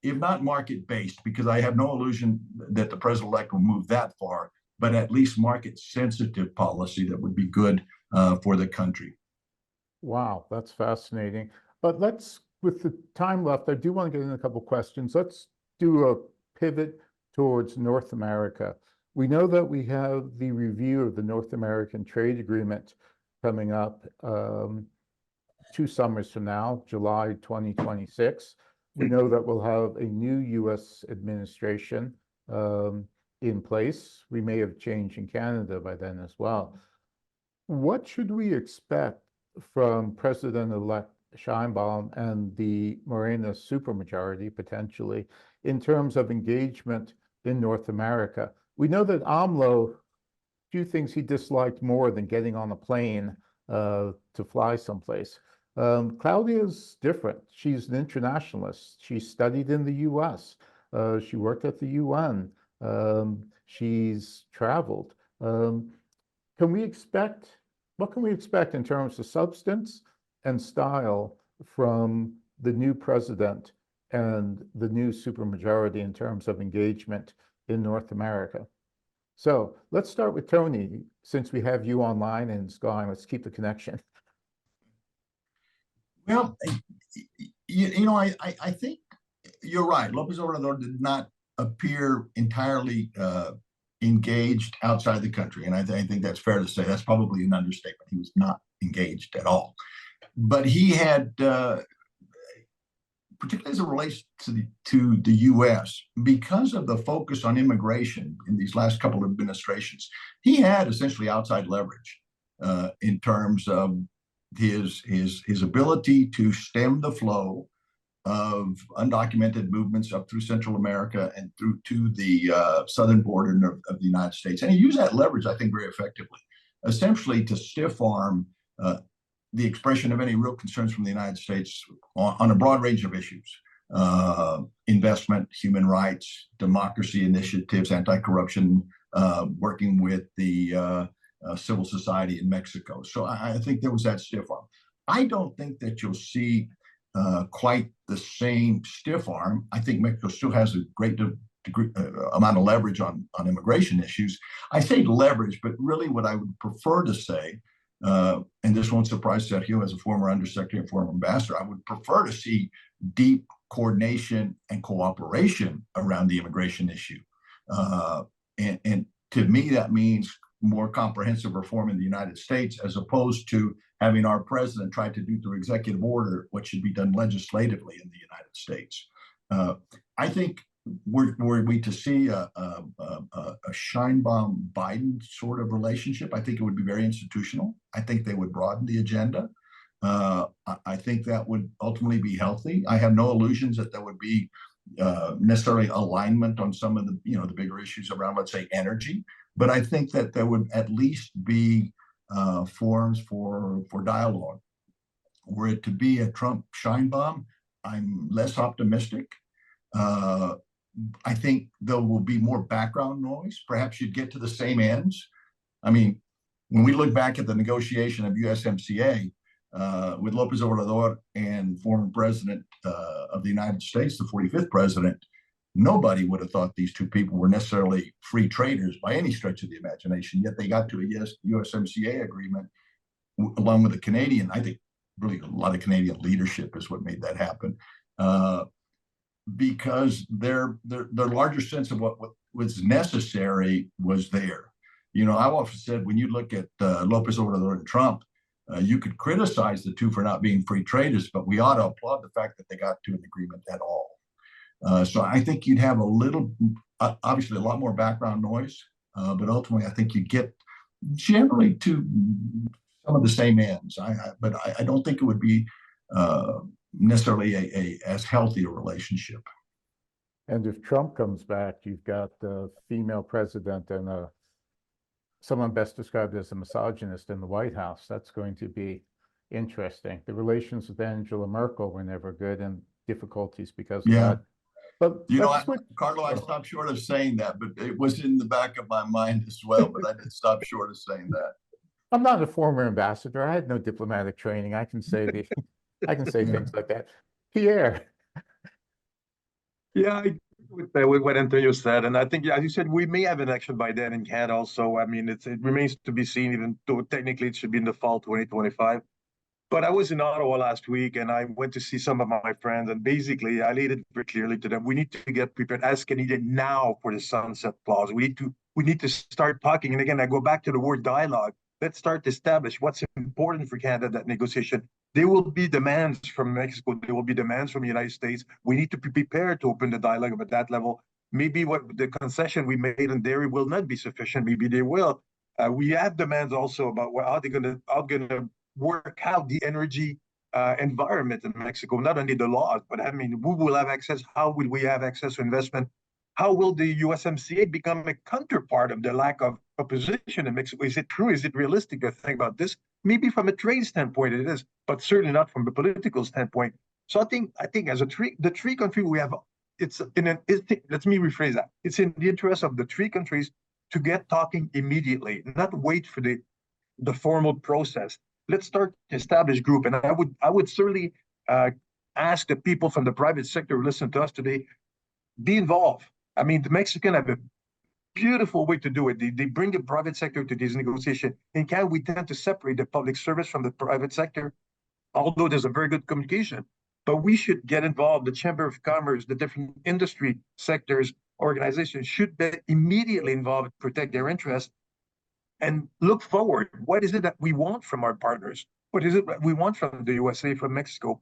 if not market-based, because I have no illusion that the president-elect will move that far, but at least market-sensitive policy that would be good for the country. Wow, that's fascinating. But with the time left, I do want to get in a couple of questions. Let's do a pivot towards North America. We know that we have the review of the North American Trade Agreement coming up 2 summers from now, July 2026. We know that we'll have a new U.S. administration in place. We may have change in Canada by then as well. What should we expect from President-elect Sheinbaum and the Morena supermajority, potentially, in terms of engagement in North America? We know that AMLO, few things he disliked more than getting on a plane to fly someplace. Claudia's different. She's an internationalist. She studied in the U.S. She worked at the UN. She's traveled. What can we expect in terms of substance and style from the new president and the new supermajority in terms of engagement in North America? So let's start with Tony, since we have you online and Sky. Let's keep the connection. Well, I think you're right. López Obrador did not appear entirely engaged outside the country. And I think that's fair to say. That's probably an understatement. He was not engaged at all. But he had, particularly as it relates to the U.S., because of the focus on immigration in these last couple of administrations, he had essentially outside leverage in terms of his ability to stem the flow of undocumented movements up through Central America and through to the southern border of the United States. And he used that leverage, I think, very effectively, essentially to stiff arm the expression of any real concerns from the United States on a broad range of issues: investment, human rights, democracy initiatives, anti-corruption, working with the civil society in Mexico. So I think there was that stiff arm. I don't think that you'll see quite the same stiff arm. I think Mexico still has a great degree, amount of leverage on immigration issues. I say leverage, but really what I would prefer to say, and this won't surprise Sergio as a former undersecretary and former ambassador, I would prefer to see deep coordination and cooperation around the immigration issue. And to me, that means more comprehensive reform in the United States, as opposed to having our president try to do through executive order what should be done legislatively in the United States. I think were we to see a Sheinbaum-Biden sort of relationship, I think it would be very institutional. I think they would broaden the agenda. I think that would ultimately be healthy. I have no illusions that there would be necessarily alignment on some of the, the bigger issues around, let's say, energy. But I think that there would at least be forums for dialogue. Were it to be a Trump-Sheinbaum, I'm less optimistic. I think there will be more background noise. Perhaps you'd get to the same ends. I mean, when we look back at the negotiation of USMCA with Lopez Obrador and former president of the United States, the 45th president, nobody would have thought these two people were necessarily free traders by any stretch of the imagination. Yet they got to a USMCA agreement along with the Canadian. I think really a lot of Canadian leadership is what made that happen. Because their larger sense of what was necessary was there. I've often said when you look at Lopez Obrador and Trump, you could criticize the two for not being free traders, but we ought to applaud the fact that they got to an agreement at all. So I think you'd have obviously a lot more background noise, but ultimately I think you get generally to some of the same ends. But I don't think it would be necessarily a as healthy a relationship. And if Trump comes back, you've got the female president and someone best described as a misogynist in the White House. That's going to be interesting. The relations with Angela Merkel were never good, and difficulties because of that. But Carlo, I stopped short of saying that, but it was in the back of my mind as well. But I did stop short of saying that. I'm not a former ambassador. I had no diplomatic training. I can say things like that. Pierre. Yeah, I agree with what Antonio said, and I think, as you said, we may have an election by then in Canada. Also, I mean, it remains to be seen. Even though technically it should be in the fall 2025. But I was in Ottawa last week, and I went to see some of my friends, and basically I laid it very clearly to them: we need to get prepared as Canadians now for the sunset clause. We need to start talking. And again, I go back to the word dialogue. Let's start to establish what's important for Canada, that negotiation. There will be demands from Mexico. There will be demands from the United States. We need to be prepared to open the dialogue at that level. Maybe what the concession we made in dairy will not be sufficient. Maybe they will. We have demands also about how they're going to work out the energy environment in Mexico. Not only the laws, but I mean, who will have access? How will we have access to investment? How will the USMCA become a counterpart of the lack of opposition in Mexico? Is it true? Is it realistic to think about this? Maybe from a trade standpoint it is, but certainly not from a political standpoint. So I think as the three countries we have, let me rephrase that. It's in the interest of the three countries to get talking immediately, not wait for the formal process. Let's start to establish group. And I would certainly ask the people from the private sector who listen to us today, be involved. I mean, the Mexicans have a beautiful way to do it. They bring the private sector to these negotiations. In Canada, we tend to separate the public service from the private sector, although there's a very good communication. But we should get involved. The Chamber of Commerce, the different industry sectors, organizations should be immediately involved to protect their interests and look forward. What is it that we want from our partners? What is it that we want from the USA, from Mexico?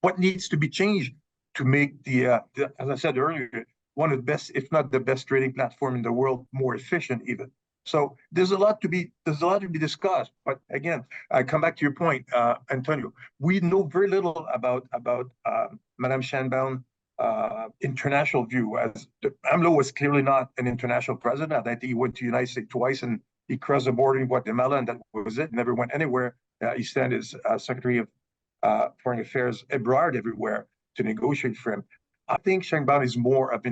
What needs to be changed to make the as I said earlier, one of the best, if not the best, trading platform in the world more efficient even. So there's a lot to be discussed. But again, I come back to your point, Antonio. We know very little about Madame Sheinbaum international view. As AMLO was clearly not an international president. I think he went to the United States twice and he crossed the border in Guatemala, and that was it. Never went anywhere. He sent his Secretary of Foreign Affairs abroad everywhere to negotiate for him. I think Sheinbaum is more of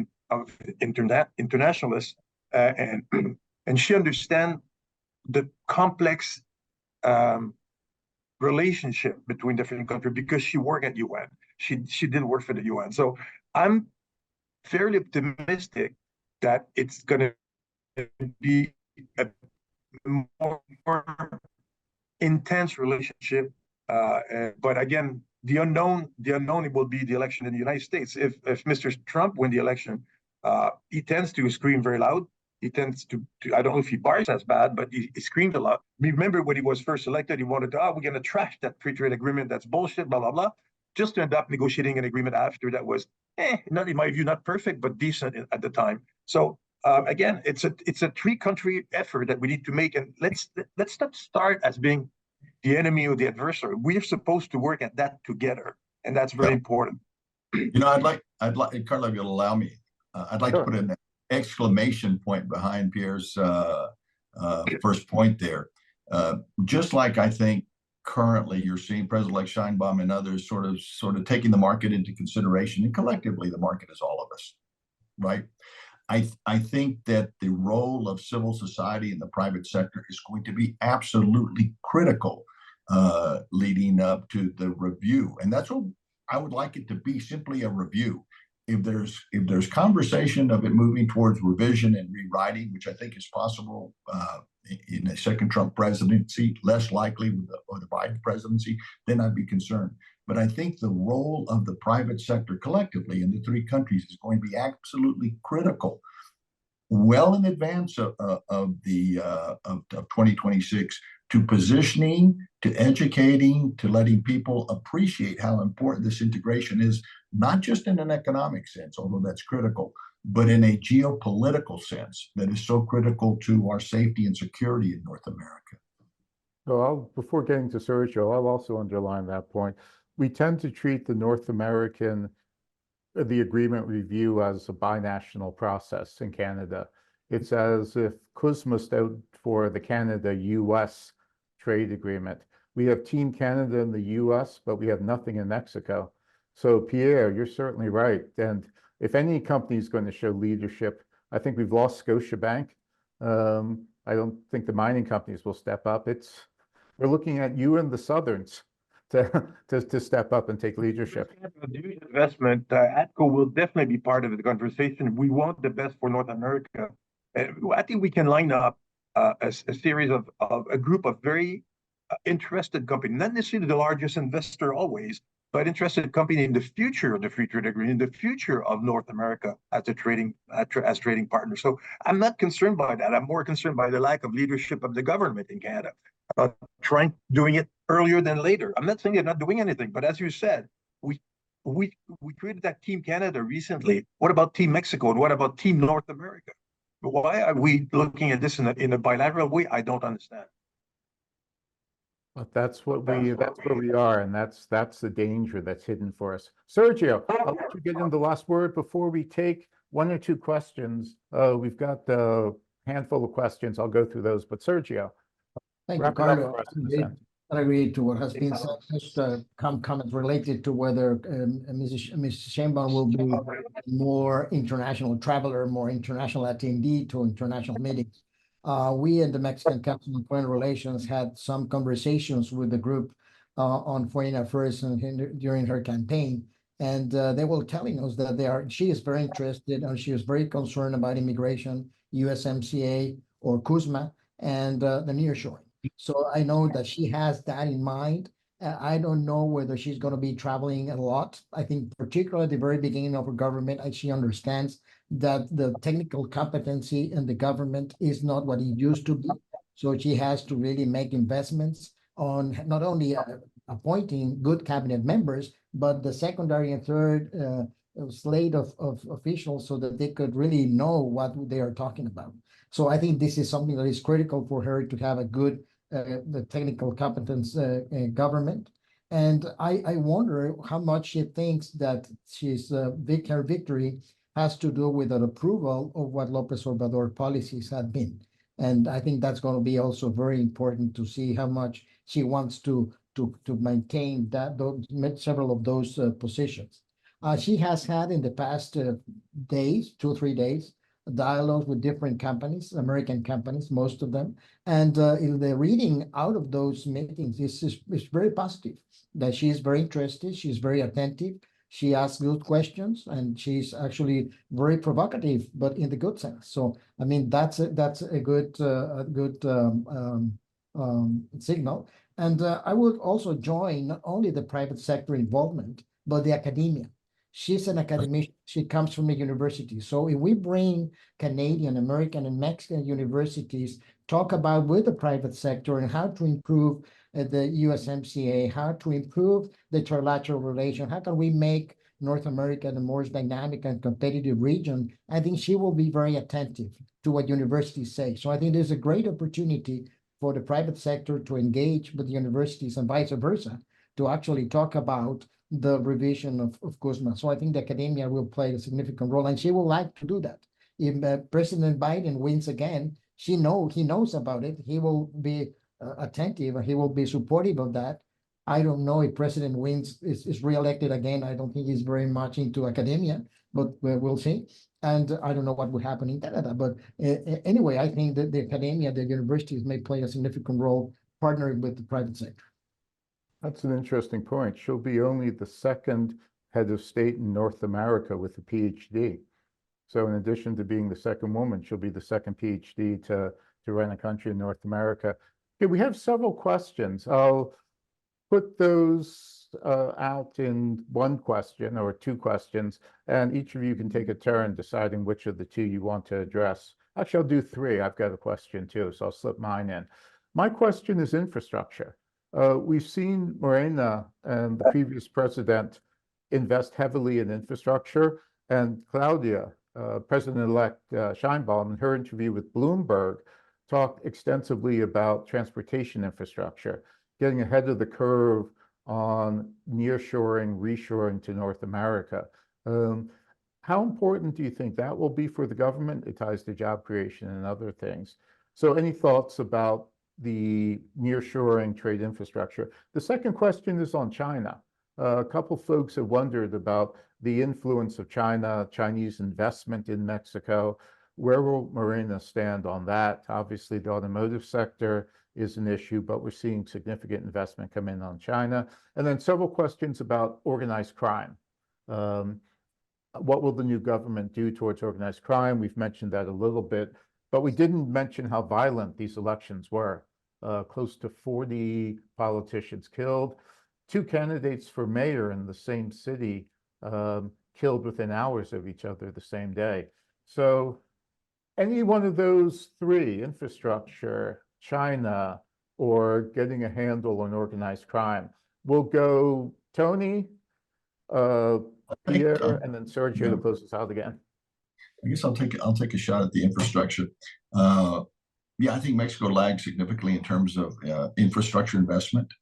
internationalist, and she understands the complex relationship between different countries because she worked at UN. She did work for the UN. So I'm fairly optimistic that it's going to be a more intense relationship. But again, the unknown will be the election in the United States. If Mr. Trump wins the election, he tends to scream very loud. He tends to I don't know if he barks as bad, but he screams a lot. Remember when he was first elected, he wanted to, we're going to trash that free trade agreement. That's bullshit, blah, blah, blah. Just to end up negotiating an agreement after that was, not in my view, not perfect, but decent at the time. So again, it's a three-country effort that we need to make. And let's not start as being the enemy or the adversary. We're supposed to work at that together. And that's very important. I'd like, Carla, if you'll allow me, I'd like to put an exclamation point behind Pierre's first point there. Just like I think currently you're seeing President-elect Sheinbaum and others sort of taking the market into consideration, and collectively the market is all of us, right? I think that the role of civil society in the private sector is going to be absolutely critical leading up to the review. And that's what I would like it to be, simply a review. If there's conversation of it moving towards revision and rewriting, which I think is possible in a second Trump presidency, less likely with the Biden presidency, then I'd be concerned. But I think the role of the private sector collectively in the three countries is going to be absolutely critical, well in advance of 2026, to positioning, to educating, to letting people appreciate how important this integration is, not just in an economic sense, although that's critical, but in a geopolitical sense that is so critical to our safety and security in North America. So before getting to Sergio, I'll also underline that point. We tend to treat the North American, the agreement review as a binational process in Canada. It's as if CUSMA stood for the Canada-US trade agreement. We have Team Canada in the US, but we have nothing in Mexico. So Pierre, you're certainly right. And if any company is going to show leadership, I think we've lost Scotiabank. I don't think the mining companies will step up. We're looking at you and the Southerns to step up and take leadership. Investment, ATCO will definitely be part of the conversation. We want the best for North America. I think we can line up a series of a group of very interested companies, not necessarily the largest investor always, but interested company in the future of the free trade agreement, in the future of North America as a trading partner. So I'm not concerned by that. I'm more concerned by the lack of leadership of the government in Canada, doing it earlier than later. I'm not saying they're not doing anything, but as you said, we created that Team Canada recently. What about Team Mexico, and what about Team North America? Why are we looking at this in a bilateral way? I don't understand. But that's where we are, and that's the danger that's hidden for us. Sergio, I'll let you get in the last word before we take one or two questions. We've got a handful of questions. I'll go through those, but Sergio. Thank you, Carlo. I agree to what has been said. Just comments related to whether Mrs. Sheinbaum will be more international traveler, more international attendee to international meetings. We in the Mexican Council on Foreign Relations had some conversations with the group on foreign affairs during her campaign, and they were telling us that she is very interested and she is very concerned about immigration, USMCA or CUSMA, and the nearshoring. So I know that she has that in mind. I don't know whether she's going to be traveling a lot. I think particularly at the very beginning of her government, she understands that the technical competency in the government is not what it used to be. So she has to really make investments on not only appointing good cabinet members, but the secondary and third slate of officials so that they could really know what they are talking about. So I think this is something that is critical for her to have a good the technical competence government. And I wonder how much she thinks that her victory has to do with an approval of what López Obrador policies have been. And I think that's going to be also very important to see how much she wants to maintain several of those positions. She has had in the past days, 2 or 3 days, dialogues with different companies, American companies, most of them. And the reading out of those meetings is very positive, that she is very interested, she's very attentive, she asks good questions, and she's actually very provocative, but in the good sense. So, I mean, that's a good signal. And I would also join not only the private sector involvement, but the academia. She's an academician. She comes from the university. So if we bring Canadian, American, and Mexican universities, talk about with the private sector and how to improve the USMCA, how to improve the trilateral relation, how can we make North America the most dynamic and competitive region, I think she will be very attentive to what universities say. So I think there's a great opportunity for the private sector to engage with the universities and vice versa, to actually talk about the revision of CUSMA. So I think the academia will play a significant role, and she will like to do that. If President Biden wins again, he knows about it. He will be attentive, and he will be supportive of that. I don't know if President wins is reelected again. I don't think he's very much into academia, but we'll see. And I don't know what will happen in Canada. But anyway, I think that the academia, the universities may play a significant role partnering with the private sector. That's an interesting point. She'll be only the second head of state in North America with a PhD. So in addition to being the second woman, she'll be the second PhD to run a country in North America. Okay, we have several questions. I'll put those out in one question or two questions, and each of you can take a turn deciding which of the two you want to address. Actually, I'll do three. I've got a question too, so I'll slip mine in. My question is infrastructure. We've seen Morena and the previous president invest heavily in infrastructure, and Claudia, President-elect Sheinbaum, in her interview with Bloomberg, talked extensively about transportation infrastructure, getting ahead of the curve on nearshoring, reshoring to North America. How important do you think that will be for the government? It ties to job creation and other things. So any thoughts about the nearshoring trade infrastructure? The second question is on China. A couple folks have wondered about the influence of China, Chinese investment in Mexico. Where will Morena stand on that? Obviously, the automotive sector is an issue, but we're seeing significant investment come in on China. And then several questions about organized crime. What will the new government do towards organized crime? We've mentioned that a little bit, but we didn't mention how violent these elections were. Close to 40 politicians killed, 2 candidates for mayor in the same city killed within hours of each other the same day. So any one of those three, infrastructure, China, or getting a handle on organized crime, we'll go Tony, Pierre, and then Sergio to close us out again. I guess I'll take a shot at the infrastructure. Yeah, I think Mexico lags significantly in terms of infrastructure investment.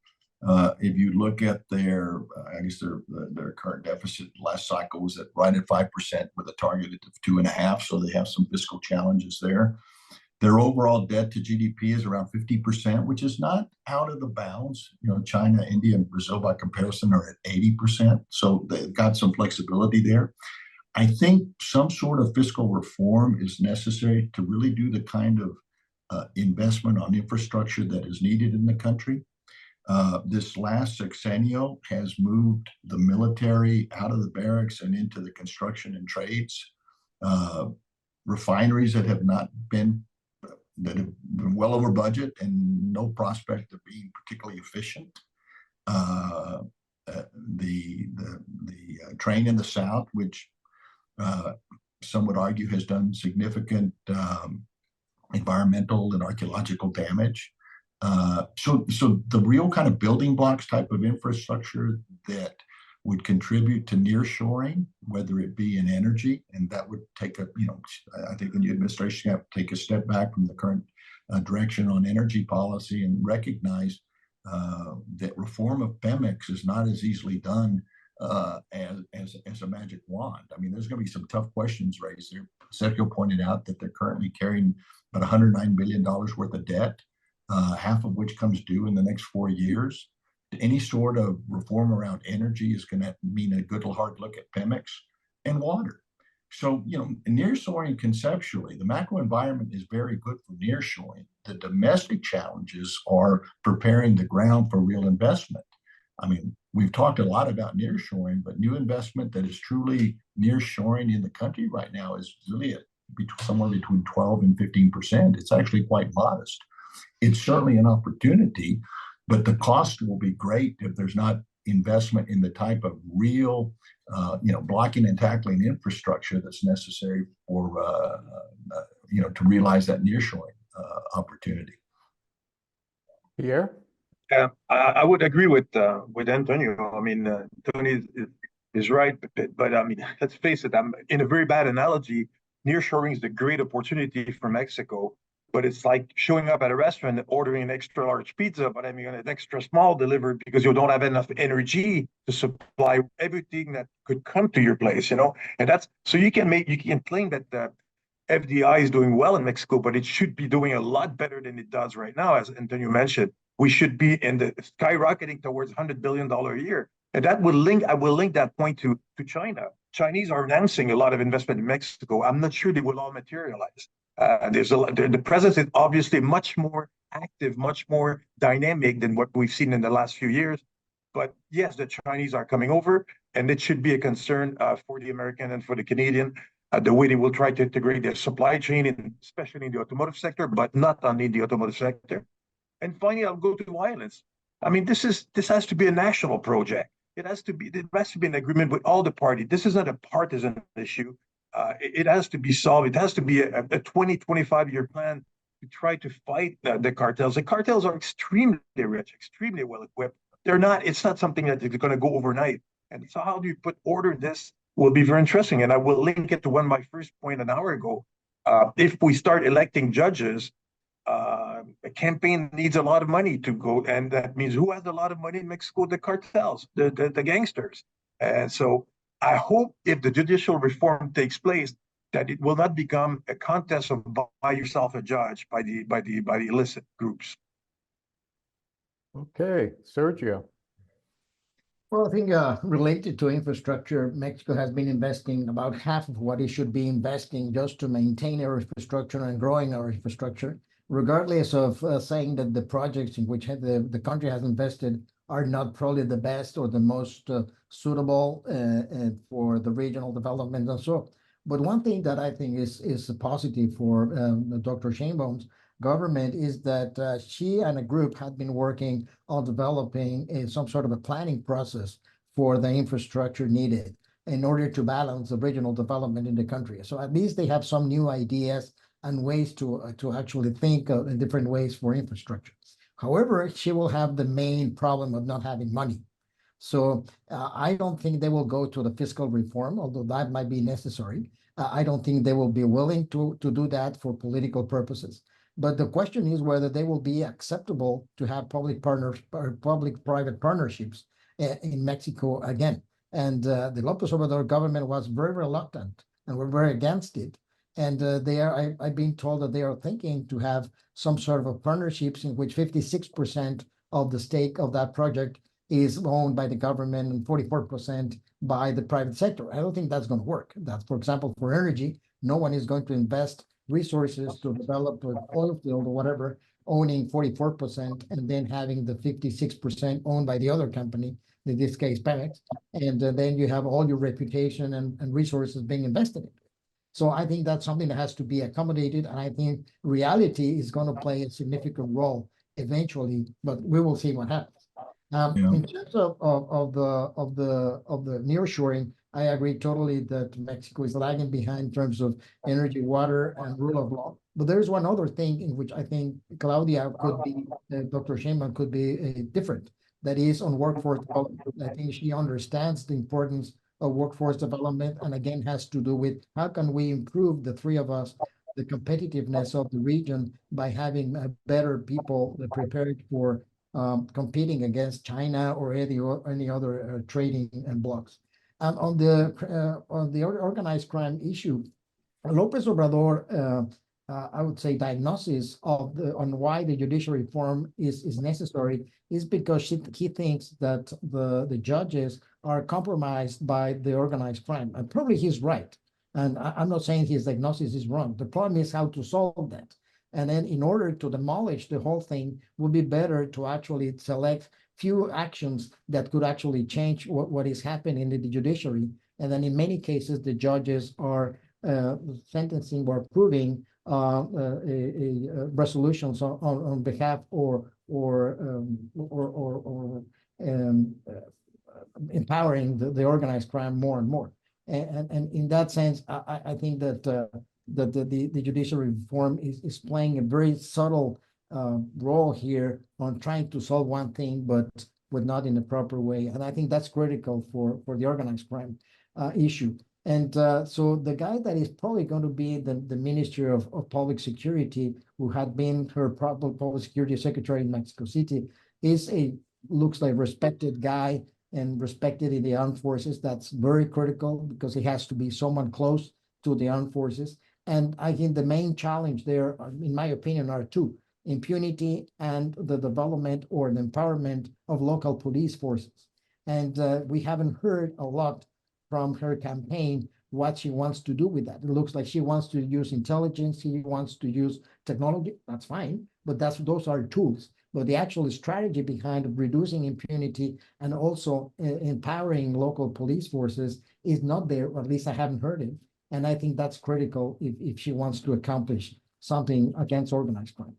If you look at their current deficit last cycle was right at 5% with a target of 2.5%, so they have some fiscal challenges there. Their overall debt to GDP is around 50%, which is not out of the bounds. You know, China, India, and Brazil by comparison are at 80%, so they've got some flexibility there. I think some sort of fiscal reform is necessary to really do the kind of investment on infrastructure that is needed in the country. This last sexennial has moved the military out of the barracks and into the construction and trades. Refineries that have been well over budget and no prospect of being particularly efficient. The train in the south, which some would argue has done significant environmental and archaeological damage. So the real kind of building blocks type of infrastructure that would contribute to nearshoring, whether it be in energy, and that would take I think the new administration have to take a step back from the current direction on energy policy and recognize that reform of Pemex is not as easily done as a magic wand. I mean, there's going to be some tough questions raised there. Sergio pointed out that they're currently carrying about $109 billion worth of debt, half of which comes due in the next 4 years. Any sort of reform around energy is going to mean a good hard look at Pemex and water. So, nearshoring conceptually, the macro environment is very good for nearshoring. The domestic challenges are preparing the ground for real investment. I mean, we've talked a lot about nearshoring, but new investment that is truly nearshoring in the country right now is really somewhere between 12 and 15%. It's actually quite modest. It's certainly an opportunity, but the cost will be great if there's not investment in the type of real, blocking and tackling infrastructure that's necessary for, to realize that nearshoring opportunity. Pierre? I would agree with Antonio. I mean, Tony is right, but I mean, let's face it. I'm in a very bad analogy. Nearshoring is a great opportunity for Mexico, but it's like showing up at a restaurant and ordering an extra large pizza, but having an extra small delivered because you don't have enough energy to supply everything that could come to your place. And that's so you can claim that the FDI is doing well in Mexico, but it should be doing a lot better than it does right now, as Antonio mentioned. We should be in the skyrocketing towards $100 billion a year. And I will link that point to China. Chinese are announcing a lot of investment in Mexico. I'm not sure they will all materialize. The presence is obviously much more active, much more dynamic than what we've seen in the last few years. But yes, the Chinese are coming over, and it should be a concern for the American and for the Canadian, the way they will try to integrate their supply chain, especially in the automotive sector, but not only in the automotive sector. And finally, I'll go to violence. I mean, this has to be a national project. There has to be an agreement with all the parties. This is not a partisan issue. It has to be solved. It has to be a 20, 25-year plan to try to fight the cartels. The cartels are extremely rich, extremely well equipped. It's not something that is going to go overnight. And so how do you put order in this will be very interesting. And I will link it to my first point an hour ago. If we start electing judges, a campaign needs a lot of money to go, and that means who has a lot of money in Mexico? The cartels, the gangsters. And so I hope if the judicial reform takes place, that it will not become a contest of buy yourself a judge by the illicit groups. Okay, Sergio. Well, I think related to infrastructure, Mexico has been investing about half of what it should be investing just to maintain our infrastructure and growing our infrastructure, regardless of saying that the projects in which the country has invested are not probably the best or the most suitable for the regional development and so. But one thing that I think is positive for Dr. Sheinbaum's government is that she and a group had been working on developing some sort of a planning process for the infrastructure needed in order to balance the regional development in the country. So at least they have some new ideas and ways to actually think in different ways for infrastructure. However, she will have the main problem of not having money. So I don't think they will go to the fiscal reform, although that might be necessary. I don't think they will be willing to do that for political purposes. But the question is whether they will be acceptable to have public-private partnerships in Mexico again. And the López Obrador government was very reluctant and were very against it. And I've been told that they are thinking to have some sort of partnerships in which 56% of the stake of that project is owned by the government and 44% by the private sector. I don't think that's going to work. That's, for example, for energy, no one is going to invest resources to develop an oil field or whatever, owning 44% and then having the 56% owned by the other company, in this case, Pemex. And then you have all your reputation and resources being invested in. So I think that's something that has to be accommodated, and I think reality is going to play a significant role eventually, but we will see what happens. In terms of the nearshoring, I agree totally that Mexico is lagging behind in terms of energy, water, and rule of law. But there's one other thing in which I think Claudia could be, Dr. Sheinbaum could be different. That is on workforce development. I think she understands the importance of workforce development, and again has to do with how can we improve, the three of us, the competitiveness of the region by having better people prepared for competing against China or any other trading blocks. And on the organized crime issue, López Obrador, I would say, diagnosis on why the judicial reform is necessary is because he thinks that the judges are compromised by the organized crime. And probably he's right. And I'm not saying his diagnosis is wrong. The problem is how to solve that. And then in order to demolish the whole thing, would be better to actually select few actions that could actually change what is happening in the judiciary. And then in many cases, the judges are sentencing or approving resolutions on behalf or empowering the organized crime more and more. And in that sense, I think that the judicial reform is playing a very subtle role here on trying to solve one thing, but not in a proper way. And I think that's critical for the organized crime issue. And so the guy that is probably going to be the Minister of Public Security, who had been her public security secretary in Mexico City, looks like respected guy and respected in the armed forces. That's very critical because he has to be someone close to the armed forces. And I think the main challenge there, in my opinion, are two: impunity and the development or the empowerment of local police forces. And we haven't heard a lot from her campaign what she wants to do with that. It looks like she wants to use intelligence, she wants to use technology. That's fine, but those are tools. But the actual strategy behind reducing impunity and also empowering local police forces is not there, or at least I haven't heard it. And I think that's critical if she wants to accomplish something against organized crime.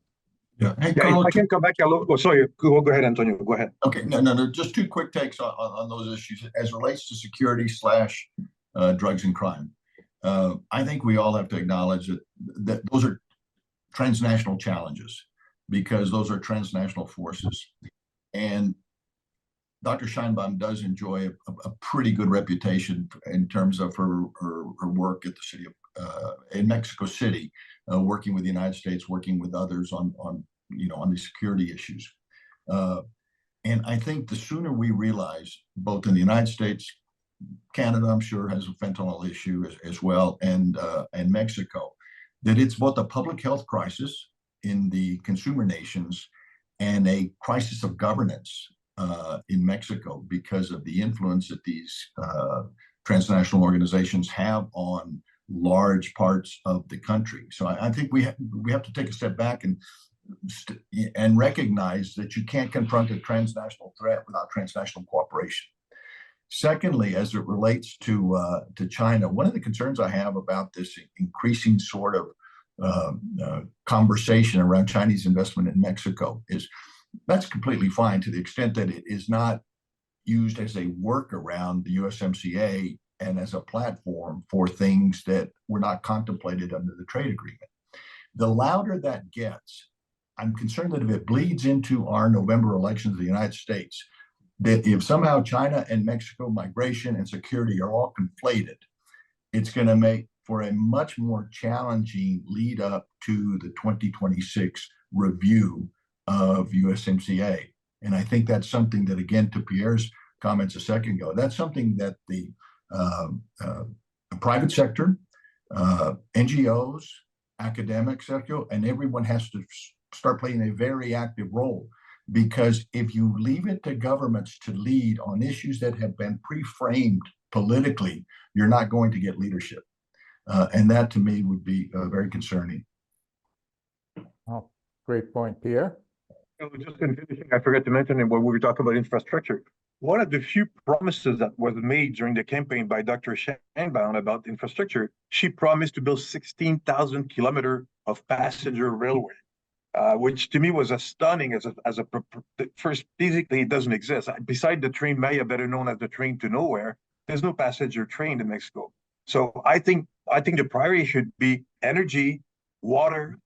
Yeah. Hey, Yeah, Carl, if I can come back a little. Oh, sorry. Go ahead, Antonio. Go ahead. okay, no. Just two quick takes on those issues as relates to security / drugs and crime. I think we all have to acknowledge that those are transnational challenges because those are transnational forces. And Dr. Sheinbaum does enjoy a pretty good reputation in terms of her work at the city of in Mexico City, working with the United States, working with others on these security issues. And I think the sooner we realize, both in the United States, Canada, I'm sure, has a fentanyl issue as well, and Mexico, that it's both a public health crisis in the consumer nations and a crisis of governance in Mexico because of the influence that these transnational organizations have on large parts of the country. So I think we have to take a step back and recognize that you can't confront a transnational threat without transnational cooperation. Secondly, as it relates to China, one of the concerns I have about this increasing sort of conversation around Chinese investment in Mexico is that's completely fine to the extent that it is not used as a workaround the USMCA and as a platform for things that were not contemplated under the trade agreement. The louder that gets, I'm concerned that if it bleeds into our November elections in the United States, that if somehow China and Mexico migration and security are all conflated, it's going to make for a much more challenging lead up to the 2026 review of USMCA. And I think that's something that, again, to Pierre's comments a second ago, that's something that the private sector, NGOs, academics, and everyone has to start playing a very active role. Because if you leave it to governments to lead on issues that have been pre-framed politically, you're not going to get leadership. And that, to me, would be very concerning. Oh, great point, Pierre. Just in finishing, I forgot to mention it when we were talking about infrastructure. One of the few promises that was made during the campaign by Dr. Sheinbaum about infrastructure, she promised to build 16,000 kilometers of passenger railway. Which to me was stunning first, physically it doesn't exist. Beside the train Maya, better known as the train to nowhere, there's no passenger train in Mexico. So I think the priority should be energy, water,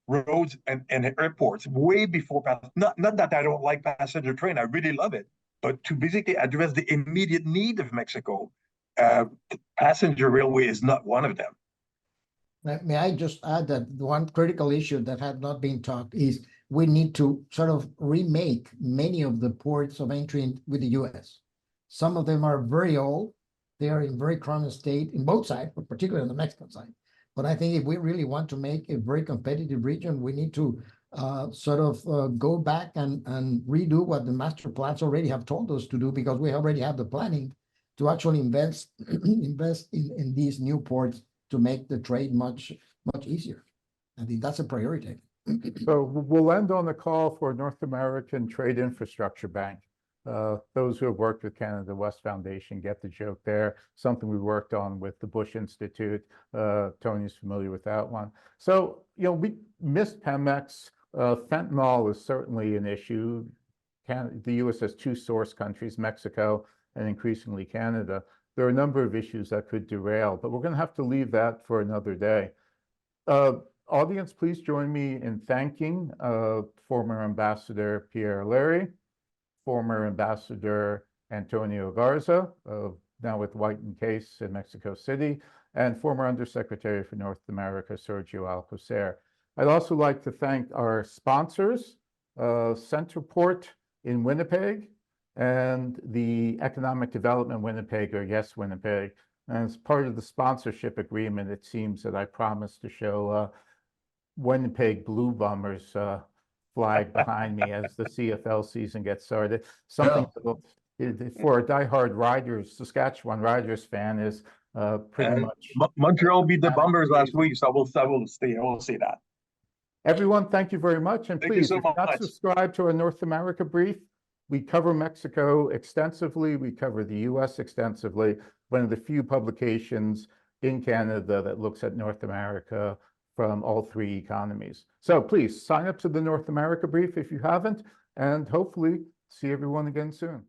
roads, and airports way before not that I don't like passenger train, I really love it, but to basically address the immediate need of Mexico, passenger railway is not one of them. May I just add that one critical issue that had not been talked is we need to sort of remake many of the ports of entry with the U.S. Some of them are very old. They are in very chronic state in both sides, but particularly on the Mexican side. But I think if we really want to make a very competitive region, we need to go back and redo what the master plans already have told us to do, because we already have the planning to actually invest in these new ports to make the trade much easier. I think that's a priority. So we'll end on the call for North American Trade Infrastructure Bank. Those who have worked with Canada West Foundation get the joke there. Something we worked on with the Bush Institute. Tony's familiar with that one. So, we missed Pemex. Fentanyl is certainly an issue. The U.S. has two source countries, Mexico and increasingly Canada, there are a number of issues that could derail, but we're going to have to leave that for another day. Audience, please join me in thanking former Ambassador Pierre Larry, former Ambassador Antonio Garza, now with White and Case in Mexico City, and former Undersecretary for North America, Sergio Alcocer. I'd also like to thank our sponsors, Centerport in Winnipeg, and the Economic Development Winnipeg, or Yes Winnipeg. And as part of the sponsorship agreement, it seems that I promised to show Winnipeg Blue Bombers flag behind me as the CFL season gets started. Something for a diehard Riders, Saskatchewan Riders fan is pretty much. Montreal beat the Bombers last week, so I will say that. Everyone, thank you very much. And please, if you're not subscribed to our North America brief, we cover Mexico extensively. We cover the US extensively. One of the few publications in Canada that looks at North America from all three economies. So please sign up to the North America brief if you haven't, and hopefully see everyone again soon.